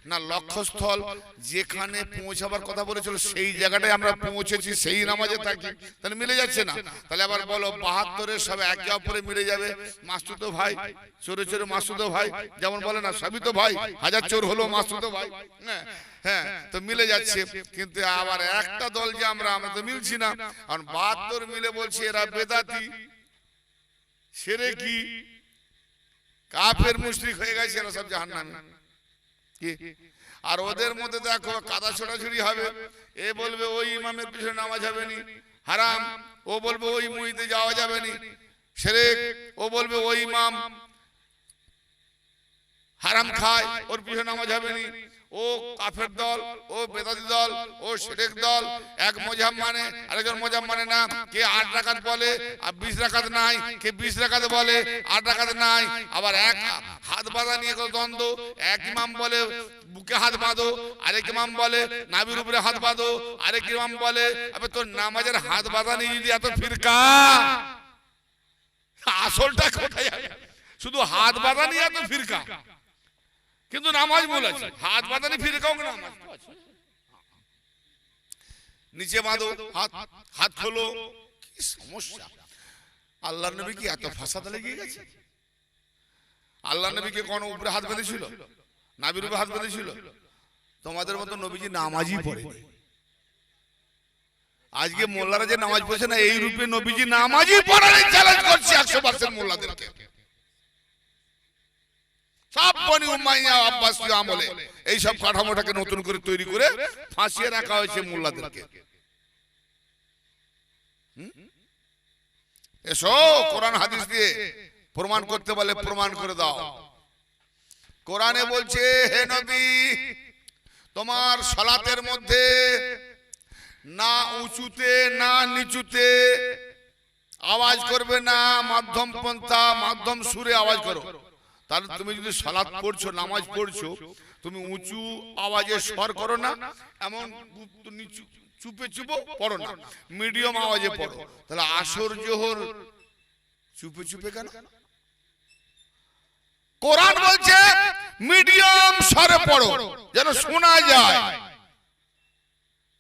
না, লক্ষ্যস্থল যেখানে পৌঁছাবার কথা বলেছিল সেই জায়গাটায় আমরা পৌঁছেছি, সেই নামাজে থাকি, তাহলে মিলে যাচ্ছে না? তাহলে আবার বলো ৭২-এর সব একে অপরে মিলে যাবে, মাসুতো ভাই, চোরে চোরে মাসুতো ভাই, যেমন বলে না সবই তো ভাই, হাজার চোর হলো মাসুতো ভাই, হ্যাঁ, তো মিলে যাচ্ছে। কিন্তু আবার একটা দল যে আমরা তো মিলছি না, কারণ ৭২ মিলে বলছে এরা বেদাতি, শিরকি, কাফের, মুশরিক হয়ে গেছে, এরা সব জাহান্নামী। কি আর ওদের মধ্যে দেখো কাদা ছোড়াছুড়ি হবে, এ বলবে ওই ইমামের পিছনে নামাজ হবে নি, হারাম, ও বলবে ওই মুহিতে যাওয়া যাবে নি, শিরক, ও বলবে ওই ইমাম হারাম খায়, ওর পিছনে নামাজ হবে নি, ও কাফের দল, ও বেদাতি দল, ও শিরক দল। এক মজাব মানে, আরেকজন মজাব মানে না, কে ৮ রাকাত বলে আর ২০ রাকাত নাই, কে ২০ রাকাত বলে ৮ রাকাত নাই। আবার এক হাত বাঁধা নিয়ে দ্বন্দ্ব, এক ইমাম বলে বুকে হাত বাঁধো, আরেক ইমাম বলে নাভির উপরে হাত বাঁধো, আরেক ইমাম বলে আবে তোর নামাজের হাত বাঁধা নিয়ে যদি এত ফিরকা, আসলটা কোথায়? শুধু হাত বাঁধা নিয়ে এত ফিরকা, কিন্তু নামাজ ভুল আছে, হাত বাঁধানি ফিরে কাউ নামাজ নিচে বাঁধো, হাত খোলো, কি সমস্যা? আল্লাহর নবী কি এত ফাসাদ লেগে গেছে? আল্লাহর নবীকে কোন উপরে হাত বেঁধেছিল? নাভির উপরে হাত বেঁধেছিল? তোমাদের মতো নবীজি নামাজই পড়ে। আজকে মোল্লারা যে নামাজ পড়ছে না, এই রূপে নবীজি নামাজই পড়ার চ্যালেঞ্জ করছে ১০০% মোল্লাদেরকে। সব বনি উমাইয়া আব্বাসীয় আমলে এই সব কাঠামোটাকে নতুন করে তৈরি করে ফাঁসিয়ে রাখা হয়েছে মোল্লাদেরকে। এসো কোরআন হাদিস দিয়ে প্রমাণ করতে বলে প্রমাণ করে দাও। কোরআনে বলছে, হে নবী, তোমার সালাতের মধ্যে না উঁচুতে না নিচুতে আওয়াজ করবে না, মাধ্যম পন্থা, মাধ্যম সুরে আওয়াজ করো। তাহলে তুমি যদি সালাত পড়ছো, নামাজ পড়ছো, তুমি উঁচু আওয়াজে স্বর করো না, এমন নিচু চুপে চুপো পড়ো না, মিডিয়াম আওয়াজে পড়ো। তাহলে আসর জোহর চুপে চুপে কেন? কোরআন বলছে মিডিয়াম স্বরে পড়ো যেন শোনা যায়।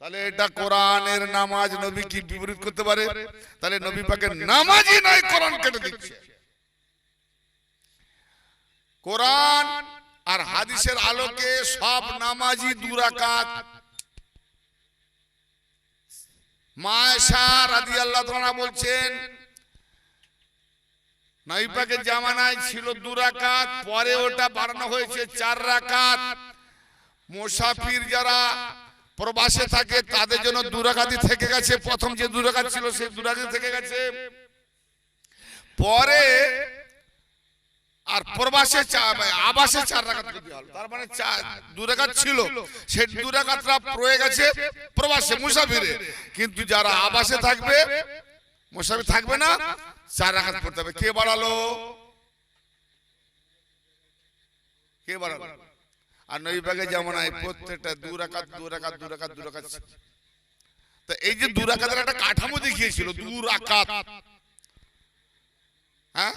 তাহলে এটা কোরআনের নামাজ নবী কি বিপরীত করতে পারে? তাহলে নবী পাকের নামাজই নয়, কোরআন কেটে দিচ্ছে। কোরআন আর হাদিসের আলোকে সব নামাজি 2 রাকাত। মা আয়েশা রাদিয়াল্লাহু তাআলা বলছেন নবী পাকের জামানায় ছিল 2 রাকাত, পরে ওটা বাড়ানো হয়েছে 4 রাকাত। মুসাফির যারা প্রবাসে থাকে তাদের জন্য 2 রাকাতই থেকে গেছে। প্রথম যে 2 রাকাত ছিল সেই 2 রাকাতই থেকে গেছে। পরে আর প্রবাসে আবাসে 4 রাকাত করতে হলো। তার মানে 2 রাকাত ছিল, সেই 2 রাকাতটা রয়ে গেছে প্রবাসে মুসাফিরে। কিন্তু যারা আবাসে থাকবে, মুসাফির থাকবে না, 4 রাকাত পড়তে হবে। কে বাড়ালো? কে বাড়ালো? আর নবী পাকের জামানায় প্রত্যেকটা 2 রাকাত 2 রাকাত 2 রাকাত 2 রাকাত। তো এই যে 2 রাকাতের একটা কাঠামো দেখিয়েছিল, 2 রাকাত, হ্যাঁ,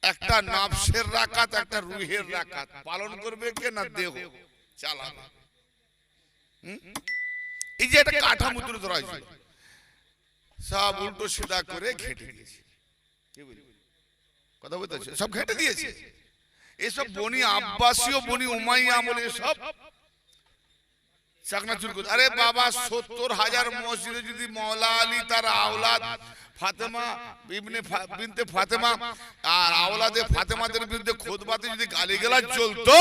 একটা নফসের রাকাত, একটা রুহের রাকাত। পালন করবে কে? না দেহ চালাবে। এই যে একটা কাঠামো তুলে ধরা হয়েছিল, সব উল্টো সিধা করে ঘেটে দিয়েছে। কথা বলতে সব ঘেটে দিয়েছে। এসব বনি আব্বাসী ও বনি উমাইয়া আমলে সব চাকনাচুর করছে। আরে বাবা, 70,000 মসজিদে যদি মওলা আলী তার আওলাদ ফাতেমা বিনতে ফাতেমা আর আওলাদে ফাতেমাদের বিরুদ্ধে খুতবাতে যদি গালিগালাজ চলতো,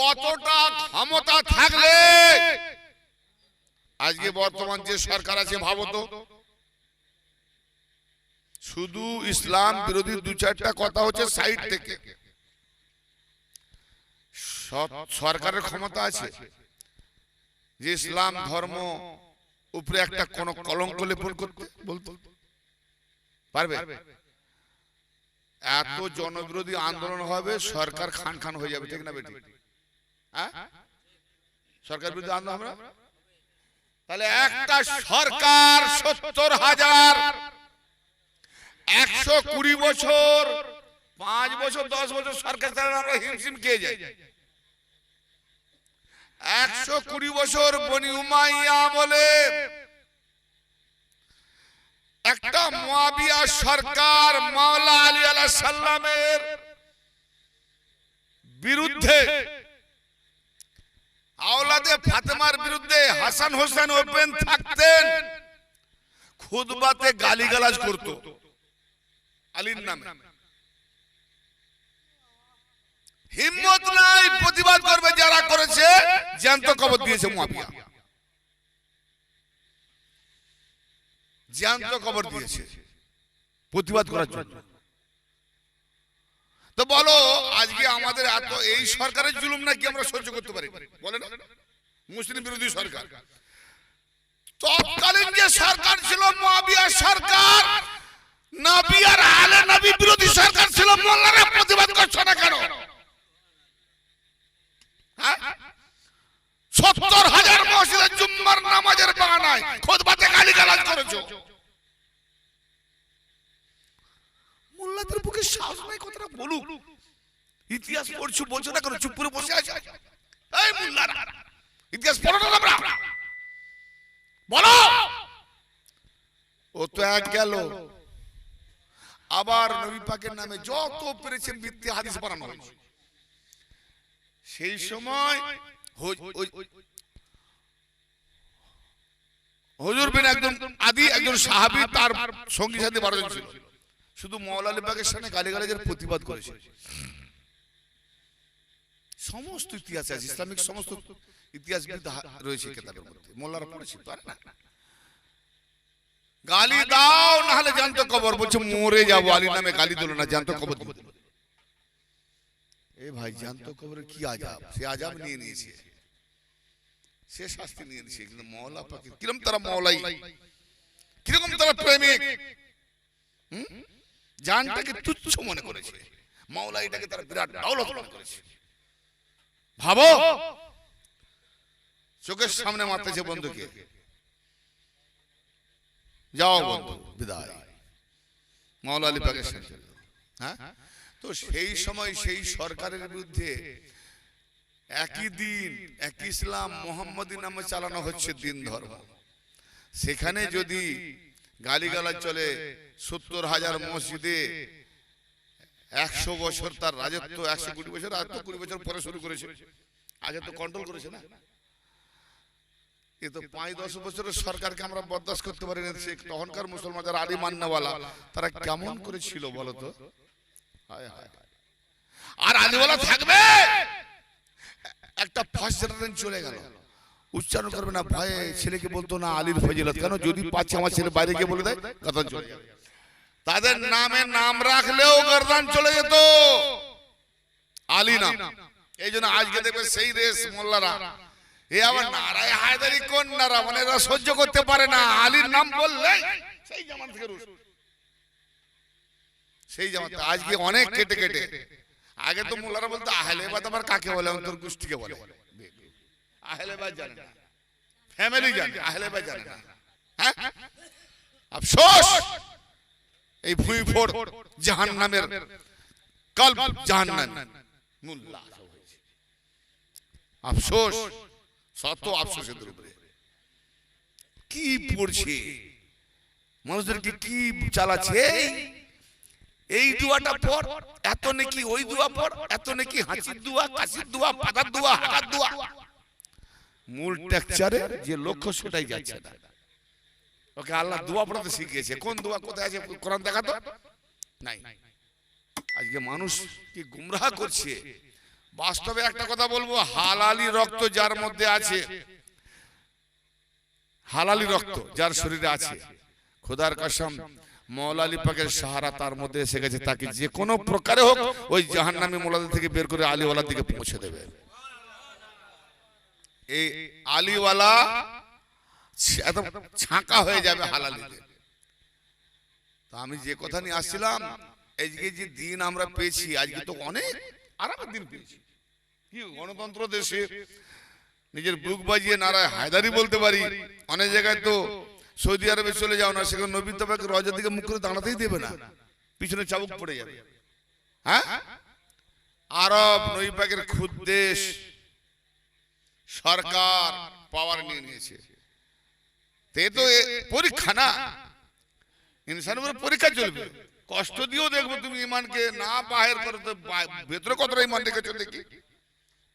কতটা ক্ষমতা থাকলে আজকে বর্তমান যে সরকার আছে ভাবো তো। শুধু ইসলাম বিরোধী 2-4টা কথা হচ্ছে সাইড থেকে। সরকারের ক্ষমতা আছে যে ইসলাম ধর্ম উপরে একটা কোন কলঙ্ক লেপন করতে বলতে পারবে? এত জনবিরোধী আন্দোলন হবে, সরকার খান খান হয়ে যাবে, ঠিক না বেটি? হ্যাঁ, সরকার বিরোধী আন্দোলন হবে। তাহলে একটা সরকার 70,000 120 বছর 5 বছর 10 বছর সরকার চালানো আমরা হিমশিম খেয়ে যাই। 120 বছর বনি উমাইয়া আমলে একটা মুয়াবিয়া সরকার মাওলা আলী আলাইহিস সালামের বিরুদ্ধে, আওলাদে ফাতেমার বিরুদ্ধে হাসান হোসেন ওপেন থাকতেন, খুতবাতে গালিগালাজ করত আলীর নামে। হিম্মত নাই প্রতিবাদ করবে, যারা করেছে জ্যান্ত কবর দিয়েছে মুয়াবিয়া, জ্যান্ত কবর দিয়েছে প্রতিবাদ করার জন্য। তো বলো আজকে আমাদের এত এই সরকারের জুলুম নাকি আমরা সহ্য করতে পারি? বলেন, মুসলিম বিরোধী সরকার। তৎকালীন যে সরকার ছিল মুয়াবিয়া সরকার, নবী আর আলে নবী বিরোধী সরকার ছিল, মোল্লারা প্রতিবাদ করছে না কেন? 70,000 মসজিদে জুম্মার নামাজের বাহানায় খুতবাতে গালিগালাজ করেছো। মোল্লাদের বুকে সাহস নাই কথাটা বলুক। ইতিহাস পড়ছো, বলছো না কেন? চুপ করে বসে আছে। এই মোল্লারা ইতিহাস পড়ো না তোমরা, বলো। ও তো এক গেল, আবার নবী পাকের নামে যত পেরেছেন মিথ্যে হাদিস বানানো হয়েছে। সেই সময় হুজুর বিন একজন আদি একজন সাহাবী, তার সঙ্গী সাথী 12 জন ছিল, শুধু মাওলা আলী পাকের সামনে গালিগালাজের প্রতিবাদ করেছে। সমস্ত ইতিহাস আছে, ইসলামিক সমস্ত ইতিহাস রয়েছে কিতাবের মধ্যে, মোল্লারা পড়েছে। পারে না, গালি দাও না হলে জ্যান্ত কবর। বলছে মরে যাবো, আলী নামে গালি দিল না, জ্যান্ত কবর দিল। এ ভাই, জ্যান্ত কবরে কি আযাব, সে আযাব নিয়ে নিয়েছে, সে শাস্তি নিয়ে নিয়েছে। কিন্তু মাওলা পাকের কিরকম তারা মাওলাই, কিরকম তারা প্রেমিক, জানটাকে তুচ্ছ মনে করেছে। মাওলা এটাকে তারা বিরাট দৌলত মনে করেছে। ভাবো, চোখের সামনে মারতেছে বন্ধুকে, যাও বন্ধু বিদায়, মাওলা আলী পাকের সাথে। হ্যাঁ, তো সেই সময় সেই সরকারের বিরুদ্ধে একই দিন একই ইসলাম মোহাম্মদী নামে চালানো হচ্ছে দিন ধর্ম। সেখানে যদি গালিগালাজ চলে, 70,000 মসজিদে 100 বছর তার রাজত্ব, 120 বছর, আর তো 20 বছর পরে শুরু করেছে, আগে তো কন্ট্রোল করেছে না। এ তো 5-10 বছরের সরকারকে আমরা বরদাস্ত করতে পারি না। তখনকার মুসলমান যারা আলী মান্নাওয়ালা তারা কেমন করে ছিল বলতো? হায় হায়। আর আলীওয়ালা থাকবে, একটা ফার্স্ট জেনারেশন চলে গেল, উচ্চারণ করবে না ভয়ে, ছেলেকে বলতো না আলীর ফজিলত, কেন যদি পাচ্ছে আমার ছেলে বাইরে গিয়ে বলে দেয় গর্দান চলে যাবে। তাদের নামে নাম রাখলেও গর্দান চলে যেত, আলী নাম। এই জন্য আজকে দেখবে সেই রেস মোল্লারা, এ আবার নারায় হায়দারি কোন নারা, মানে এরা সহ্য করতে পারে না, আলীর নাম বললে সেই জামান থেকে রুশ, সেই জামান। আজকে অনেক কেটে কেটে, আগে তো মোল্লারা বলতো আহলে বাদ আবার কাকে বলে, অন্তর গোষ্ঠীকে বলে। আহলে বাদ জানে না, ফ্যামিলি জানে, আহলে বাদ জানে না। হ্যাঁ, আফসোস এই ভুঁই ফোড় জাহান্নামের কলব জাহান্নাম মোল্লা হয়েছে। আফসোস, শত আফসোস এদের উপরে। কি পড়ছে মানুষদেরকে, কি চালাচ্ছে, এই দুয়াটা পর এত নাকি, ওই দুয়া পর এত নাকি, হাসির দুয়া, কাশির দুয়া, পাতার দুয়া, হাঁকার দুয়া। মূল টেকচারে যে লক্ষ্য সেটাই যাচ্ছে না। ওকে আল্লাহ দোয়া পড়াতে শিখিয়েছে, কোন দোয়া কোথায় আছে কোরআন দেখাতো নাই। আজকে মানুষ কি গুমরাহ করছে। বাস্তবে একটা কথা বলবো, হালালি রক্ত যার মধ্যে আছে, হালালি রক্ত যার শরীরে আছে, খোদার কসম মাওলা আলী পাকের সাহারা তার মধ্যে এসে গেছে, তাকে যে কোনো প্রকারে হোক ওই জাহান্নামী মোলাদের থেকে বের করে আলীওয়ালার দিকে পৌঁছে দেবে। এই আলীওয়ালা এত ছাঁকা হয়ে যাবে হালালিতে। তো আমি যে কথা নিয়ে আসছিলাম, আজকে যে দিন আমরা পেয়েছি, আজকে তো অনেক আরামের দিন পেয়েছি। কি গণতন্ত্র দেশে নিজের বুক বাজিয়ে নারায় হায়দারি বলতে পারি। অনেক জায়গায় তো সৌদি আরবে চলে যাও না, সেখানে নবী তবাকে রজের দিকে মুখ করে দাঁড়াতেই দেবে না, পিছনে চাবুক পড়ে যাবে। হ্যাঁ, আরব নবী পাকের খুদ দেশ, সরকার পাওয়ার নিয়ে নিয়েছে। তো পরীক্ষা না, ইনসানের উপরে পরীক্ষা চলবে। কষ্ট দিয়েও দেখবো তুমি ইমানকে না বাহির করো, তো ভেতরে কতটা ইমান রেখেছো দেখি।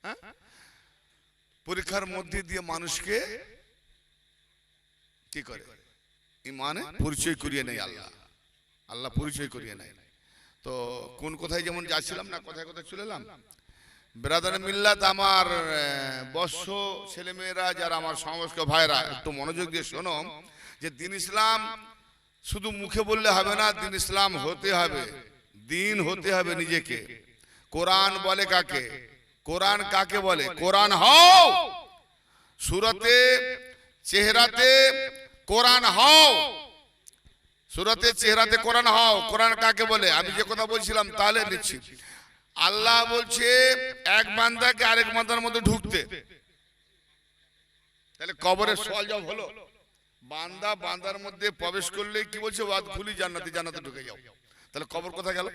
হ্যাঁ, পরীক্ষার মধ্যে দিয়ে মানুষকে কি করে, ইমানে পরিচয় করিয়ে নেয় আল্লাহ, আল্লাহ পরিচয় করিয়ে নেয়। তো কোন কোথায় যেমন যাচ্ছিলাম না, কোথায় কোথায় চলে এলাম। ব্রাদার মিল্লাত, আমার বর্ষ ছেলেমেয়েরা যারা আমার সমবয়স্ক ভাইরা, একটু মনোযোগ দিয়ে শোনো যে দিন ইসলাম শুধু মুখে বললে হবে না, দিন ইসলাম হতে হবে, দিন হতে হবে নিজেকে। কোরআন বলে কাকে, কোরআন কাকে বলে, কোরআন হও, সূরাতে চেহারাতে কোরআন হও, সূরাতে চেহারাতে কোরআন হও। কোরআন কাকে বলে আমি যে কথা বলছিলাম তাহলে নিচ্ছি। আল্লাহ বলছে এক বান্দাকে আরেক বান্দার মধ্যে ঢুকতে, তাহলে কবরের সওয়াল জবাব হলো। বান্দা বান্দার মধ্যে প্রবেশ করলে কি বলছে, ওয়াদ খুলি জান্নাতে, জান্নাতে ঢুকে যাও। তাহলে কবর কোথায় গেল?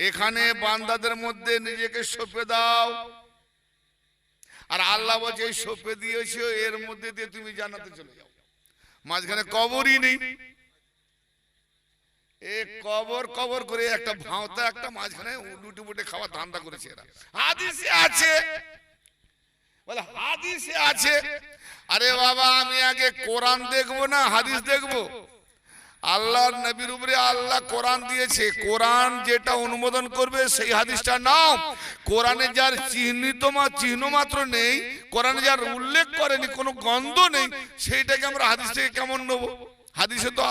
এখানে বান্দাদের মধ্যে নিজেকে সঁপে দাও, আর আল্লাহ বলছে এই সঁপে দিয়েছো, এর মধ্যে দিয়ে তুমি জান্নাতে চলে যাও। মাঝখানে কবরই নেই। কবর কবর করে একটা ভাঁওতা, একটা মাঝখানে লুটে বুটে খাওয়া ধান্দা করেছে এরা। হাদিসে আছে, বলে হাদিসে আছে। আরে বাবা, আমি আগে কোরআন দেখবো না হাদিস দেখবো? আল্লাহর নবীর উপরে আল্লাহ কোরআন দিয়েছে, কোরআন যেটা অনুমোদন করবে সেই হাদিসটা নাও। কোরআনে যার চিহ্ন মাত্র নেই, কোরআনে যার উল্লেখ করেনি, কোনো গন্ধ নেই, সেইটাকে আমরা হাদিস থেকে কেমন নেবো? হাদিসে তো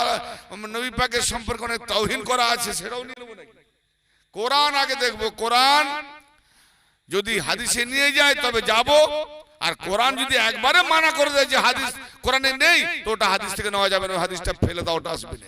নবী পাকের সম্পর্কে অনেক তাওহীন করা আছে, সেটাও নিয়ে নেবো নাকি? কোরআন আগে দেখবো, কোরআন যদি হাদিসে নিয়ে যায় তবে যাব, আর কোরআন যদি একবারে মানা করে দেয় যে হাদিস কোরআনে নেই, তো ওটা হাদিস থেকে নেওয়া যাবে না, হাদিসটা ফেলে দাও, ওটা আসবে না।